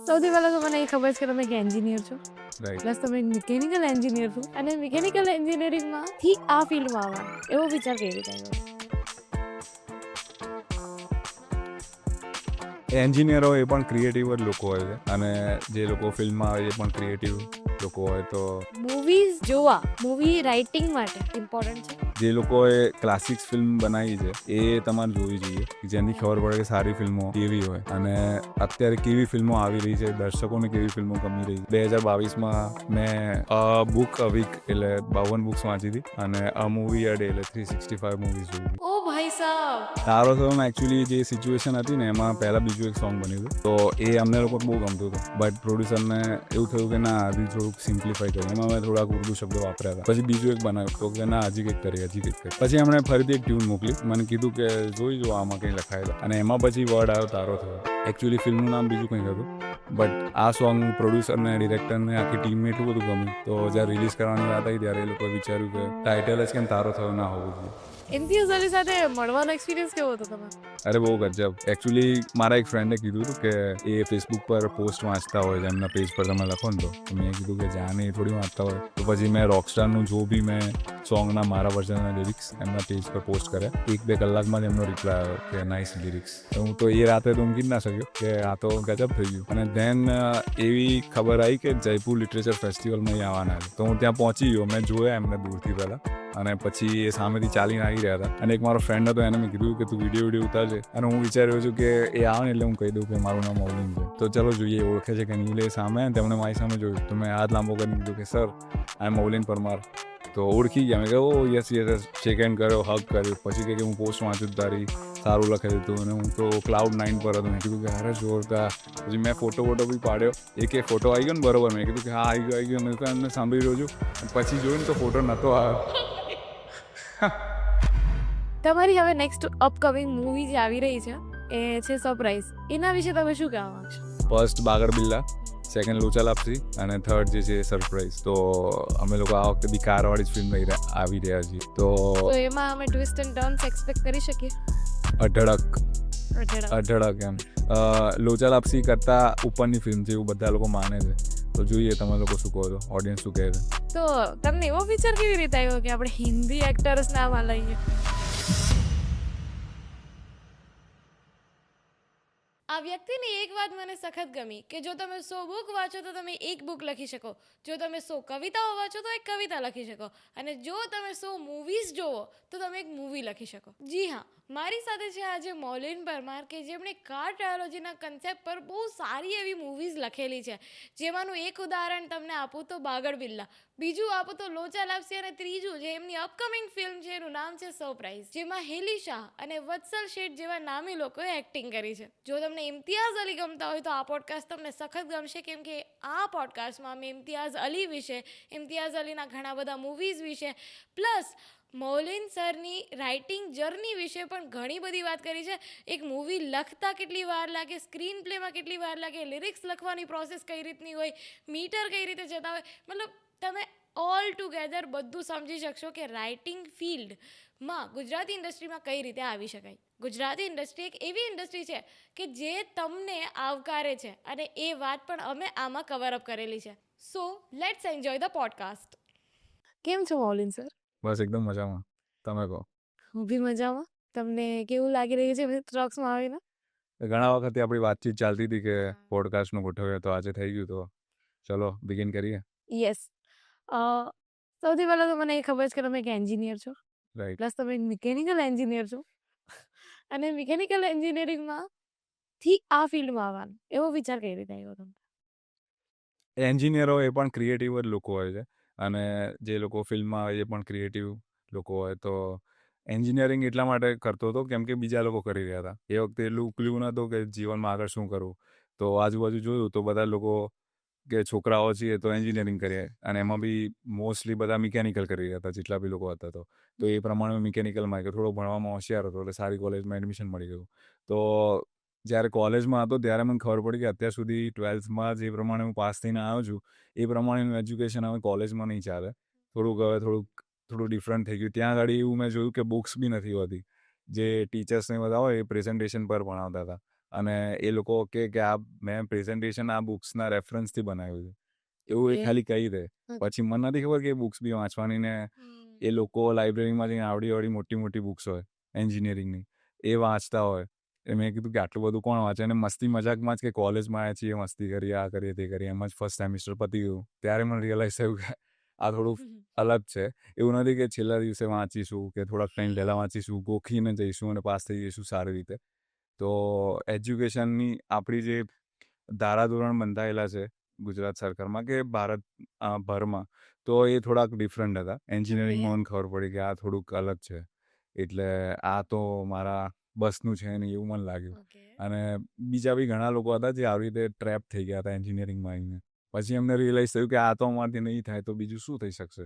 સૌથી પહેલા તો મને એ ખબર છે કે તમે એક એન્જિનિયર છો, રાઈટ પ્લસ તમે મિકેનિકલ એન્જિનિયર છો, અને મિકેનિકલ એન્જિનિયરિંગમાંથી આ ફિલ્ડમાં આવવાનું એવો વિચાર કેવી રીતે આવ્યો? એન્જિનિયરો એ પણ ક્રિએટિવ જ લોકો હોય છે, અને જે લોકો ફિલ્મમાં આવે એ પણ ક્રિએટિવ લોકો હોય. તો મૂવીઝ જોવા, મૂવી રાઇટિંગ માટે ઇમ્પોર્ટન્ટ છે. જે લોકોએ ક્લાસિક્સ ફિલ્મ બનાવી છે એ તમારે જોવી જોઈએ, જેની ખબર પડે કે સારી ફિલ્મો કેવી હોય અને અત્યારે કેવી ફિલ્મો આવી રહી છે, દર્શકોને કેવી ફિલ્મો ગમી રહી છે. 2022માં મેં બુક અ વીક એટલે 52 બુક્સ વાંચી હતી, અને અ મૂવી અ ડે એટલે 365 મૂવીઝ જોઈ હતી. ઓ ભાઈ સાહેબ, તારો સરમાં એકચ્યુઅલી જે સિચ્યુએશન હતી ને એમાં પહેલા બીજું એક સોંગ બન્યું હતું, તો એ અમને લોકો બહુ ગમતું હતું, બટ પ્રોડ્યુસરને એવું થયું કે ના હજી થોડુંક સિમ્પ્લિફાઈ કરીએ. એમાં મેં થોડાક ઉર્દુ શબ્દો વાપર્યા હતા. પછી બીજું એક બનાવ્યું તો કે ના હજી કંઈક કરીએ. પછી એમણે ફરીથી એક ટ્યુન મોકલી, મને કીધું કે જોઈ જો આમાં કંઈ લખાયેલું, અને એમાં પછી વર્ડ આવ્યો તારો થયો. એકચ્યુઅલી ફિલ્મનું નામ બીજું કંઈક હતું, બટ આ સોંગ પ્રોડ્યુસરને, ડિરેક્ટરને, આખી ટીમને એટલું બધું ગમ્યું, તો જ્યારે રિલીઝ કરવાની વાત આવી ત્યારે એ લોકોએ વિચાર્યું કે ટાઇટલ જ કેમ તારો થયો ના હોવું જોઈએ. ઇમ્તિયાઝ અલી સાથે મળવાનો એક્સપિરિયન્સ કેવો હતો તમારો? અરે બહુ ગજબ. એકચ્યુઅલી મારા એક ફ્રેન્ડે કીધું હતું કે એ ફેસબુક પર પોસ્ટ વાંચતા હોય છે, એમના પેજ પર તમે લખો ને તો મેં કીધું કે જાને એ થોડી વાંચતા હોય. તો પછી મેં રોકસ્ટારનું જો બી મેં સોંગના મારા વર્ઝનના લિરિક્સ એમના પેજ પર પોસ્ટ કર્યા. 1-2 કલાકમાં જ એમનો રિપ્લાય આવ્યો કે નાઇસ લિરિક્સ. હું તો એ રાતે તો ઊંઘી જ ના શક્યો કે આ તો ગજબ થઈ ગયું. અને ધેન એવી ખબર આવી કે જયપુર લિટરેચર ફેસ્ટિવલમાં એ આવવાના છે, તો હું ત્યાં પહોંચી ગયો. મેં જોયા એમને દૂરથી પહેલાં, અને પછી એ સામેથી ચાલીને આવી રહ્યા હતા, અને એક મારો ફ્રેન્ડ હતો, એને મેં કીધું કે તું વિડીયો ઉતારજે. અને હું વિચાર્યો છું કે એ આવે ને એટલે હું કહી દઉં કે મારું નામ મૌલિન છે, તો ચલો જોઈએ ઓળખે છે કે નહીં. લે સામે તેમણે મારી સામે જોયું, તો મેં હાથ લાંબો કરીને કીધું કે સર આઈ એમ મૌલિન પરમાર. તો ઓળખી ગયા. મેં કહ્યું ઓ યસ યસ. શેક હેન્ડ કર્યો, હગ કર્યો. પછી કે હું પોસ્ટ વાંચું તારી, સારું લખે હતું, અને હું તો ક્લાઉડ 9 પર હતો. મેં કીધું કે અરે જોરદાર. પછી મેં ફોટો બી પાડ્યો. એક ફોટો આવી ગયો ને બરોબર. મેં કીધું કે હા આવી ગયો. મેં એમને સાંભળી રહ્યો છું. પછી જોયું ને તો ફોટો નહોતો આવ્યો. તમારી હવે નેક્સ્ટ અપકમિંગ મૂવી જે આવી રહી છે એ છે સરપ્રાઈઝ. એના વિશે તમે શું કહેવા માંગશો? ફર્સ્ટ બાગડ બિલ્લા, સેકન્ડ લોચા લાપસી, અને થર્ડ જે છે સરપ્રાઈઝ. તો અમે લોકો આ વખતે બી કારવાળી જ ફિલ્મ આવી રહ્યા છીએ. તો એમાં અમે ટ્વિસ્ટ એન્ડ ટર્ન્સ એક્સપેક્ટ કરી શકીએ? અઢળક એમ. લોચા લાપસી કરતાં ઉપરની ફિલ્મ છે એવું બધા લોકો માને છે. તો જોઈએ તમે લોકો શું કહો છો, ઓડિયન્સ શું કહે છે. તો તમને એવો વિચાર કેવી રીતે આવ્યો કે આપણે હિન્દી એક્ટર્સ નામ લઈએ? આ વ્યક્તિની એક વાત મને સખત ગમી કે જો તમે 100 બુક વાંચો તો તમે એક બુક લખી શકો, જો તમે 100 કવિતાઓ વાંચો તો એક કવિતા લખી શકો, અને જો તમે 100 મૂવીઝ જોવો તો તમે એક મૂવી લખી શકો. જી હા, મારી સાથે છે આજે મૌલિન પરમાર, કે જેમણે કાર ટ્રાયોલોજીના કન્સેપ્ટ પર બહુ સારી એવી મૂવીઝ લખેલી છે. જેમાંનું એક ઉદાહરણ તમને આપું તો બાગડ બિલ્લા, બીજું આપું તો લોચા લાપસી, અને ત્રીજું જે એમની અપકમિંગ ફિલ્મ છે એનું નામ છે સરપ્રાઈઝ, જેમાં હેલી શાહ અને વત્સલ શેઠ જેવા નામી લોકોએ એક્ટિંગ કરી છે. જો તમને ઇમ્તિયાઝ અલી ગમતા હોય તો આ પોડકાસ્ટ તમને સખત ગમશે, કેમ કે આ પોડકાસ્ટમાં અમે ઇમ્તિયાઝ અલી વિશે, ઇમ્તિયાઝ અલીના ઘણા બધા મૂવીઝ વિશે, પ્લસ મૌલિન સરની રાઇટિંગ જર્ની વિશે પણ ઘણી બધી વાત કરી છે. એક મૂવી લખતા કેટલી વાર લાગે, સ્ક્રીન પ્લેમાં કેટલી વાર લાગે, લિરિક્સ લખવાની પ્રોસેસ કઈ રીતની હોય, મીટર કઈ રીતે જતા હોય, મતલબ તમે ઓલ ટુગેધર બધું સમજી શકશો કે રાઇટિંગ ફિલ્ડમાં ગુજરાતી ઇન્ડસ્ટ્રીમાં કઈ રીતે આવી શકાય. ગુજરાતી ઇન્ડસ્ટ્રી એક એવી ઇન્ડસ્ટ્રી છે કે જે તમને આવકારે છે, અને એ વાત પણ અમે આમાં કવર અપ કરેલી છે. So let's enjoy the podcast. કેમ છો મૌલિન સર? બસ એકદમ મજામાં. તમે કહો. હું બી મજામાં. તમને કેવું લાગી રહ્યું છે ટ્રક્સમાં આવીને? ઘણા વખતથી આપણી વાતચીત ચાલતી હતી કે પોડકાસ્ટનું ગોઠવીએ, તો આજે થઈ ગયું. તો ચલો બિગિન કરીએ. યસ. સૌથી પહેલાં તો મને એ ખબર છે કે તમે એક એન્જિનિયર છો, રાઈટ. પ્લસ તમે મિકેનિકલ એન્જિનિયર છો, અને મિકેનિકલ એન્જિનિયરિંગમાંથી આ ફિલ્ડમાં આવવાનું એવો વિચાર કઈ રીતે આવ્યો તમને? એન્જિનિયરો એ પણ ક્રિએટિવ જ લોકો હોય છે, અને જે લોકો ફિલ્મમાં આવે એ પણ ક્રિએટિવ લોકો હોય. તો એન્જિનિયરિંગ એટલા માટે કરતો હતો કેમ કે બીજા લોકો કરી રહ્યા હતા. એ વખતે એટલું ક્લ્યુ નહોતું કે જીવનમાં આગળ શું કરવું. તો આજુબાજુ જોયું તો બધા લોકો કે છોકરાઓ છીએ તો એન્જિનિયરિંગ કરીએ, અને એમાં બી મોસ્ટલી બધા મિકેનિકલ કરી રહ્યા હતા જેટલા બી લોકો હતા. તો એ પ્રમાણે મિકેનિકલમાં કે થોડો ભણવામાં હોશિયાર હતો, એટલે સારી કોલેજમાં એડમિશન મળી ગયું. તો જ્યારે કોલેજમાં હતો ત્યારે મને ખબર પડી કે અત્યાર સુધી 12થમાં જે પ્રમાણે હું પાસ થઈને આવ્યો છું એ પ્રમાણેનું એજ્યુકેશન હવે કોલેજમાં નહીં ચાલે. થોડું ડિફરન્ટ થઈ ગયું. ત્યાં આગળ એવું મેં જોયું કે બુક્સ બી નથી હોતી. જે ટીચર્સને બધા હોય એ પ્રેઝન્ટેશન પર ભણાવતા હતા, અને એ લોકો કે આ મેં પ્રેઝન્ટેશન આ બુક્સના રેફરન્સથી બનાવ્યું છે એવું એ ખાલી કહી દે. પછી મને નથી ખબર કે એ બુક્સ બી વાંચવાની ને એ લોકો લાઇબ્રેરીમાં જઈને આવડી મોટી મોટી બુક્સ હોય એન્જિનિયરિંગની એ વાંચતા હોય. મેં કીધું કે આટલું બધું કોણ વાંચે, અને મસ્તી મજાકમાં જ કે કોલેજમાં આવ્યા છીએ મસ્તી કરીએ આ કરીએ તે કરીએ, એમ જ ફર્સ્ટ સેમિસ્ટર પતી ગયું. ત્યારે મને રિયલાઇઝ થયું કે આ થોડું અલગ છે. એવું નથી કે છેલ્લા દિવસે વાંચીશું કે થોડાક ટાઈમ પહેલાં વાંચીશું, ગોખીને જઈશું અને પાસ થઈ જઈશું સારી રીતે. તો એજ્યુકેશનની આપણી જે ધારાધોરણ બંધાયેલા છે ગુજરાત સરકારમાં કે ભારત ભરમાં, તો એ થોડાક ડિફરન્ટ હતા. એન્જિનિયરિંગમાં મને ખબર પડી કે આ થોડુંક અલગ છે, એટલે આ તો મારા બસનું છે નહીં એવું મને લાગ્યું. અને બીજા બી ઘણા લોકો હતા જે આવી રીતે ટ્રેપ થઈ ગયા હતા એન્જિનિયરિંગમાં આવીને. પછી એમને રિયલાઇઝ થયું કે આ તો અમારથી નહીં થાય તો બીજું શું થઈ શકશે.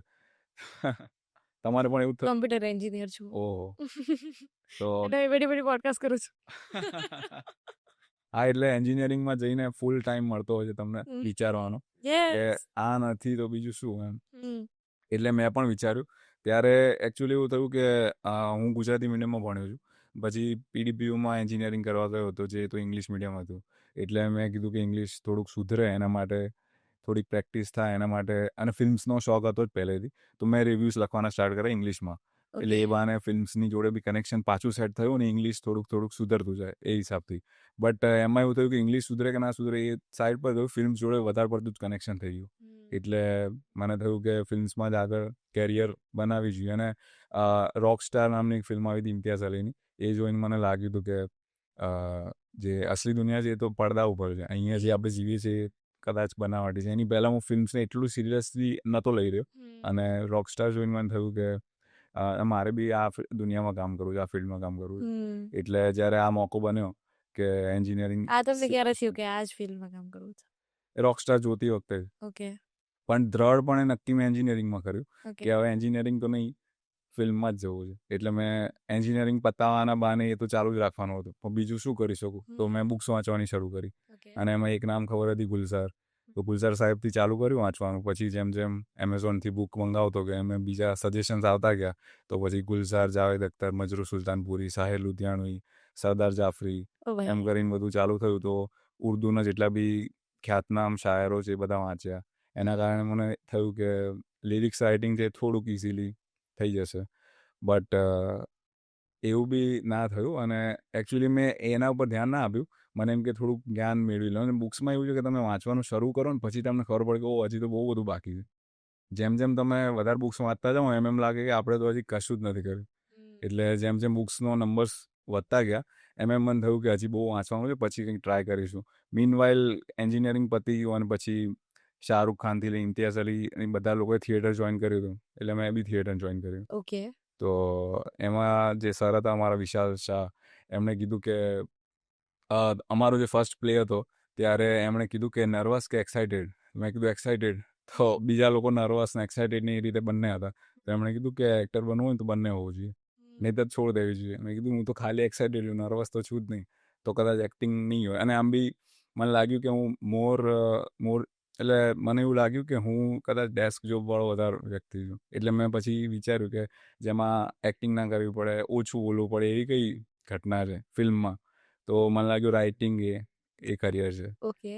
તમારે પણ એવું થયું? કમ્પ્યુટર એન્જિનિયર છું. ઓહો. તો એટલે બધી બધી પોડકાસ્ટ કરું છું. હા, એટલે એન્જિનિયરિંગમાં જઈને ફૂલ ટાઈમ મળતો હોય છે તમને વિચારવાનો કે આ નથી તો બીજું શું એમ. એટલે મેં પણ વિચાર્યું ત્યારે. એકચ્યુઅલી એવું થયું કે હું ગુજરાતી મીડિયમમાં ભણ્યો છું, પછી પીડીપીયુમાં એન્જિનિયરિંગ કરવા ગયો હતો જે તો ઇંગ્લિશ મીડિયમ હતું. એટલે મેં કીધું કે ઇંગ્લિશ થોડુંક સુધરે એના માટે થોડીક પ્રેક્ટિસ થાય એના માટે, અને ફિલ્મ્સનો શોખ હતો જ પહેલેથી, તો મેં રિવ્યૂઝ લખવાના સ્ટાર્ટ કર્યા ઇંગ્લિશમાં. એટલે એ બહાને ફિલ્મ્સની જોડે બી કનેક્શન પાછું સેટ થયું ને ઇંગ્લિશ થોડુંક સુધરતું જાય એ હિસાબથી. બટ એમાં એવું થયું કે ઇંગ્લિશ સુધરે કે ના સુધરે એ સાઈડ પર થયું, ફિલ્મ્સ જોડે વધારે પડતું જ કનેક્શન થઈ ગયું. એટલે મને થયું કે ફિલ્મ્સમાં જ આગળ કેરિયર બનાવવી જોઈએ. અને રોકસ્ટાર નામની એક ફિલ્મ આવી હતી ઇમ્તિયાઝ અલીની, એ જોઈને મને લાગ્યું હતું કે જે અસલી દુનિયા છે એ તો પડદા ઉપર છે, અહીંયા જે આપણે જીવીએ છીએ કદાચ બનાવટી છે. એની પહેલાં હું ફિલ્મ્સને એટલું સિરિયસલી નહોતો લઈ રહ્યો, અને રોકસ્ટાર જોઈને મને થયું કે મારે બી આ દુનિયામાં કામ કરવું છે, આ ફિલ્ડમાં કામ કરવું છે. એટલે જ્યારે આ મોકો બન્યો કે એન્જિનિયરિંગ, આ તમને ક્યારે થયું કે આ જ ફિલ્ડમાં કામ કરવું છે? રોકસ્ટાર જોતી વખતે. ઓકે. પણ દ્રઢપણે નક્કી મેં એન્જિનિયરિંગમાં કર્યું કે હવે એન્જિનિયરિંગ તો નહીં, ફિલ્મમાં જ જવું છે. એટલે મેં એન્જિનિયરિંગ પતાવવાના બહાને એ તો ચાલુ જ રાખવાનું હતું, પણ બીજું શું કરી શકું, તો મેં બુક્સ વાંચવાની શરૂ કરી. અને એમાં એક નામ ખબર હતી, ગુલઝાર. તો ગુલઝાર સાહેબથી ચાલુ કર્યું વાંચવાનું. પછી જેમ જેમ એમેઝોનથી બુક મંગાવતો ગયા, એમ બીજા સજેશન્સ આવતા ગયા, તો પછી ગુલઝાર, જાવેદ અખ્તર, મજરૂ સુલતાનપુરી, સાહિર લુધિયાણવી, સરદાર જાફરી, એમ કરીને બધું ચાલુ થયું. તો ઉર્દુના જેટલા બી ખ્યાતનામ શાયરો છે એ બધા વાંચ્યા. એના કારણે મને થયું કે લિરિક્સ રાઇટિંગ છે થોડુંક ઇઝીલી થઈ જશે. બટ એવું બી ના થયું, અને એકચ્યુઅલી મેં એના ઉપર ધ્યાન ના આપ્યું. મને એમ કે થોડુંક જ્ઞાન મેળવી લો. અને બુક્સમાં એવું છે કે તમે વાંચવાનું શરૂ કરો ને પછી તમને ખબર પડે કે ઓ હજી તો બહુ બધું બાકી છે. જેમ જેમ તમે વધારે બુક્સ વાંચતા જાઓ એમ લાગે કે આપણે તો હજી કશું જ નથી કર્યું. એટલે જેમ જેમ બુક્સનો નંબર્સ વધતા ગયા એમ મને થયું કે હજી બહુ વાંચવાનું છે, પછી કંઈક ટ્રાય કરીશું. મીનવાઇલ એન્જિનિયરિંગ પતી ગયું, અને પછી શાહરૂખ ખાનથી લઈ ઇમ્તિયાઝ અલી એ બધા લોકોએ થિયેટર જોઈન કર્યું હતું, એટલે મેં બી થિયેટર જોઈન કર્યું. ઓકે. તો એમાં જે સર હતા અમારા વિશાલ શાહ, એમણે કીધું કે અમારો જે ફર્સ્ટ પ્લે હતો ત્યારે એમણે કીધું કે નર્વસ કે એક્સાઇટેડ. મેં કીધું એક્સાઇટેડ. તો બીજા લોકો નર્વસ ને એક્સાઇટેડની એ રીતે બંને હતા. તો એમણે કીધું કે એક્ટર બનવું હોય તો બંને હોવું જોઈએ, નહીં તો છોડ દેવી જોઈએ. મેં કીધું હું તો ખાલી એક્સાઇટેડ છું, નર્વસ તો છું જ નહીં, તો કદાચ એક્ટિંગ નહીં હોય. અને આમ બી મને લાગ્યું કે હું મોર એટલે મને એવું લાગ્યું કે હું કદાચ ડેસ્ક જોબવાળો વધારે વ્યક્તિ છું. એટલે મેં પછી વિચાર્યું કે જેમાં એક્ટિંગ ના કરવી પડે, ઓછું બોલવું પડે, એવી કઈ ઘટના છે ફિલ્મમાં. તો મને લાગ્યું રાઇટિંગ એ કરિયર છે.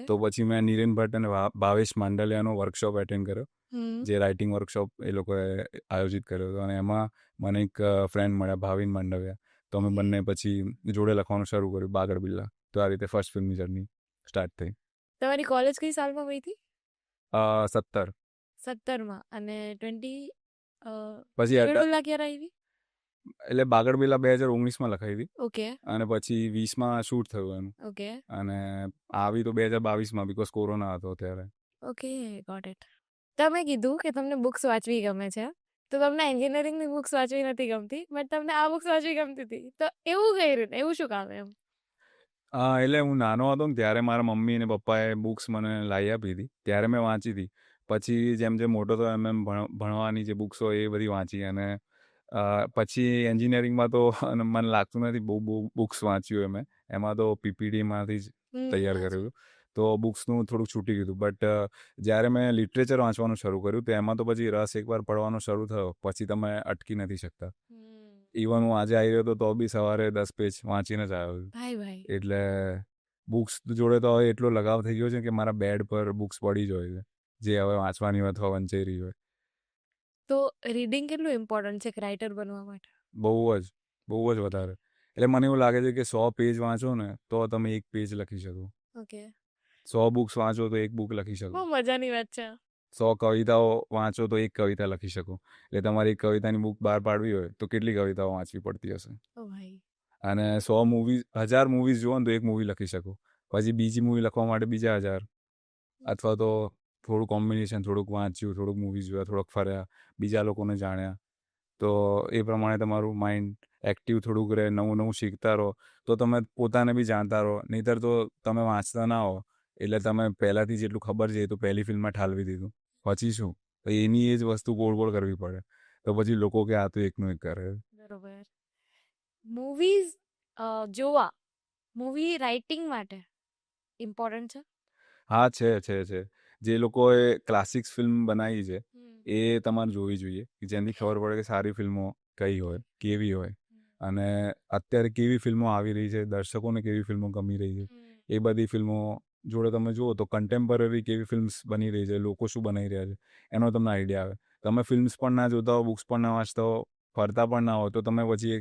તો પછી મેં નીરેન ભટ્ટ અને ભાવેશ માંડલિયાનો વર્કશોપ એટેન્ડ કર્યો, જે રાઇટિંગ વર્કશોપ એ લોકોએ આયોજિત કર્યો હતો. અને એમાં મને એક ફ્રેન્ડ મળ્યા, ભાવિન માંડવિયા. તો અમે બંને પછી જોડે લખવાનું શરૂ કર્યું, બાગડ બિલ્લા. તો આ રીતે ફર્સ્ટ ફિલ્મની જર્ની સ્ટાર્ટ થઈ. તમારી કોલેજ કઈ સાલમાં પડી હતી? 17. અને 20 પછી ક્યારે આવી? એટલે બાગડ બિલ્લા 2019માં લખાઈ હતી. ઓકે. અને પછી 20માં શૂટ થયું એનું. ઓકે. અને આવી તો 2022માં, બીકોઝ કોરોના હતો ત્યારે. Okay, got it. તમે કીધું કે તમને બુક્સ વાંચવી ગમે છે, તો તમને એન્જિનિયરિંગની બુક્સ વાંચવી નથી ગમતી, બટ તમને આ બુક્સ વાંચવી ગમતી હતી. તો એવું કઈ રીતે, એવું શું કામ એમ? એટલે હું નાનો હતો ને ત્યારે મારા મમ્મી અને પપ્પાએ બુક્સ મને લાવી આપી હતી, ત્યારે મેં વાંચી હતી. પછી જેમ જેમ મોટો થયો એમ ભણવાની જે બુક્સ હોય એ બધી વાંચી. અને પછી એન્જિનિયરિંગમાં તો મને લાગતું નથી બહુ બુક્સ વાંચ્યું મેં. એમાં તો પીપીડીમાંથી જ તૈયાર કર્યું હતું, તો બુક્સનું થોડુંક છૂટી ગયું. બટ જ્યારે મેં લિટરેચર વાંચવાનું શરૂ કર્યું તો એમાં તો પછી રસ એકવાર પડવાનો શરૂ થયો પછી તમે અટકી નથી શકતા. ઇવન હું આજે આવી રહ્યો તો બી સવારે 10 પેજ વાંચીને જ આવ્યો છું. એટલે બુક્સ જોડે તો હવે એટલો લગાવ થઈ ગયો છે કે મારા બેડ પર બુક્સ પડી જ હોય છે, જે હવે વાંચવાની હોય અથવા વંચાઈ રહી હોય. તો રીડિંગ કેટલું ઇમ્પોર્ટન્ટ છે એક રાઇટર બનવા માટે? બહુ જ વધારે. એટલે મને એવું લાગે છે કે 100 પેજ વાંચો ને તો તમે એક પેજ લખી શકો. ઓકે, 100 બુક્સ વાંચો તો એક બુક લખી શકો. બહુ મજાની વાત છે. 100 કવિતાઓ વાંચો તો એક કવિતા લખી શકો. એટલે તમારી એક કવિતાની બુક બહાર પાડવી હોય તો કેટલી કવિતાઓ વાંચવી પડતી હશે. ઓ ભાઈ, અને 100 મૂવીઝ 1000 મૂવીઝ જુઓ ને તો એક મૂવી લખી શકો. પછી બીજી મૂવી લખવા માટે બીજા 1000, અથવા તો થોડું કોમ્બિનેશન, થોડુંક વાંચ્યું, થોડુંક મૂવીઝ જોયા, થોડુંક ફર્યા, બીજા લોકોને જાણ્યા, તો એ પ્રમાણે તમારું માઇન્ડ એક્ટિવ થોડુંક રહે, નવું નવું શીખતા રહો, તો તમે પોતાને બી જાણતા રહો. નહીંતર તો તમે વાંચતા ના હો એટલે તમે પહેલાંથી જેટલું ખબર છે એ તો પહેલી ફિલ્મમાં ઠાલવી દીધું, પછી શું? તો એની એ જ વસ્તુ ગોળ ગોળ કરવી પડે. તો પછી લોકો કે આ તો એકનું એક કરે. બરોબર. મૂવીઝ જોવા, મૂવી રાઇટિંગ માટે ઇમ્પોર્ટન્ટ છે? હા, છે. જે લોકોએ ક્લાસિક્સ ફિલ્મ બનાવી છે એ તમારે જોવી જોઈએ, કે જેનાથી ખબર પડે કે સારી ફિલ્મો કઈ હોય, કેવી હોય, અને અત્યારે કેવી ફિલ્મો આવી રહી છે, દર્શકોને કેવી ફિલ્મો ગમી રહી છે. એ બધી ફિલ્મો જોડે તમે જુઓ તો કન્ટેમ્પરરી કેવી ફિલ્મ્સ બની રહી છે, લોકો શું બનાવી રહ્યા છે, એનો તમને આઈડિયા આવે. તમે ફિલ્મ્સ પણ ના જોતા હો, બુક્સ પણ ના વાંચતા હો, ફરતા પણ ના હો, તો તમે પછી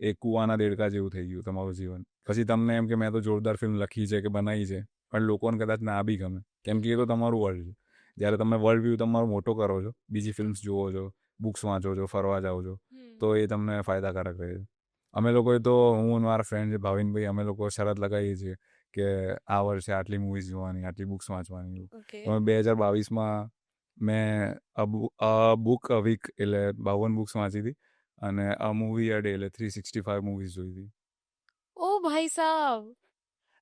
એક કૂવાના દેડકા જેવું થઈ ગયું તમારું જીવન. પછી તમને એમ કે મેં તો જોરદાર ફિલ્મ લખી છે કે બનાવી છે, પણ લોકોને કદાચ ના બી ગમે, કેમ કે એ તો તમારું વર્લ્ડ છે. જ્યારે તમે વર્લ્ડ વ્યૂ તમારો મોટો કરો છો, બીજી ફિલ્મ્સ જુઓ છો, બુક્સ વાંચો છો, ફરવા જાઓ છો, તો એ તમને ફાયદાકારક રહે છે. અમે લોકોએ તો, હું અને મારા ફ્રેન્ડ છે ભાવિનભાઈ, અમે લોકો શરત લગાવીએ છીએ કે આ વર્ષે આટલી મૂવીઝ જોવાની, આટલી બુક્સ વાંચવાની. ઓકે. તો 2022માં મેં અ બુક અ વીક એટલે 52 બુક્સ વાંચી હતી, અને અ મૂવી અ ડે એટલે 365 મૂવીઝ જોઈ હતી. ઓ ભાઈ સાહેબ,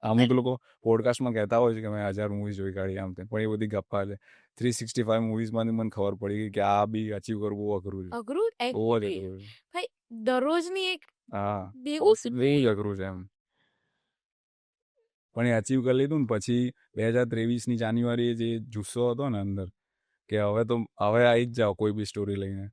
અમુક લોકો પોડકાસ્ટમાં કહેતા હોય છે કે મેં 1000 મૂવીઝ જોઈ કાઢી, આમ તેમ, પણ એ બધી ગપ્પા છે. 365 મૂવીઝમાંથી મને ખબર પડી ગઈ કે આ બી અચીવ કરવું બહુ અઘરું છે. અઘરું બહુ જ અઘરું છે. ભાઈ, દરરોજની એક હા, બેવું બહુ જ અઘરું છે એમ. પણ એ અચીવ કરી લીધું ને પછી 2023ની જાન્યુઆરીએ જે જુસ્સો હતો ને અંદર, કે હવે આવી જ જાઓ કોઈ બી સ્ટોરી લઈને,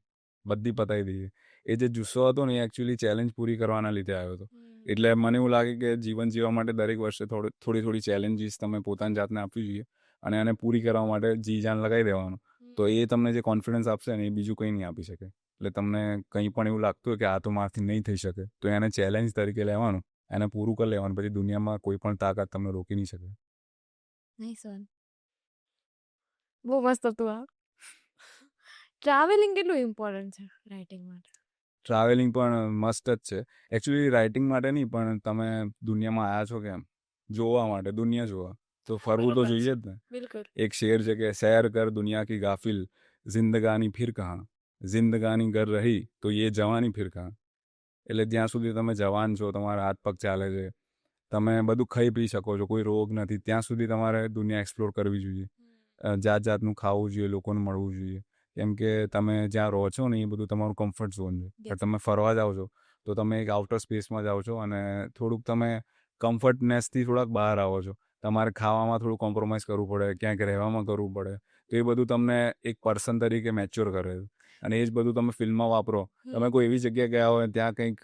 બધી પતાવી દઈએ, એ જે જુસ્સો હતો ને એ એકચ્યુઅલી ચેલેન્જ પૂરી કરવાના લીધે આવ્યો હતો. એટલે મને એવું લાગે કે જીવન જીવવા માટે દરેક વર્ષે થોડી ચેલેન્જીસ તમે પોતાની જાતને આપવી જોઈએ, અને એને પૂરી કરવા માટે જી જાન લગાવી દેવાનું. તો એ તમને જે કોન્ફિડન્સ આપશે ને એ બીજું કંઈ નહીં આપી શકે. એટલે તમને કંઈ પણ એવું લાગતું હોય કે આ તો મારાથી નહીં થઈ શકે, તો એને ચેલેન્જ તરીકે લેવાનું, એને પૂરું કરી લેવાનું. પછી દુનિયામાં કોઈ પણ તાકાત તમને રોકી નહીં શકે. નહીં સર, બહુ મસ્ત હતું આ. ટ્રાવેલિંગ કેટલું ઇમ્પોર્ટન્ટ છે રાઇટિંગ માટે? ટ્રાવેલિંગ પણ મસ્ત જ છે. એકચ્યુઅલી રાઇટિંગ માટે નહીં, પણ તમે દુનિયામાં આવ્યા છો કેમ? જોવા માટે, દુનિયા જોવા. તો ફરવું તો જોઈએ જ ને. બિલકુલ. એક શેર છે કે સૈર કર દુનિયા કી ગાફિલ, જિંદગાની ફિર કહાં, જિંદગાની ગર રહી તો યે જવાની ફિર કહાં. એટલે જ્યાં સુધી તમે જવાન છો, તમારા હાથ પગ ચાલે છે, તમે બધું ખાઈ પી શકો છો, કોઈ રોગ નથી, ત્યાં સુધી તમારે દુનિયા એક્સપ્લોર કરવી જોઈએ. જાત જાતનું ખાવું જોઈએ, લોકોને મળવું જોઈએ. કેમ કે તમે જ્યાં રહો છો ને એ બધું તમારું કમ્ફર્ટ ઝોન છે. પણ તમે ફરવા જાઓ છો તો તમે એક આઉટર સ્પેસમાં જાઓ છો, અને થોડુંક તમે કમ્ફર્ટનેસથી થોડાક બહાર આવો છો. તમારે ખાવામાં થોડું કોમ્પ્રોમાઇઝ કરવું પડે, ક્યાંક રહેવામાં કરવું પડે. તો એ બધું તમને એક પર્સન તરીકે મેચ્યોર કરે છે. અને એ જ બધું તમે ફિલ્મમાં વાપરો. તમે કોઈ એવી જગ્યાએ ગયા હોય, ત્યાં કંઈક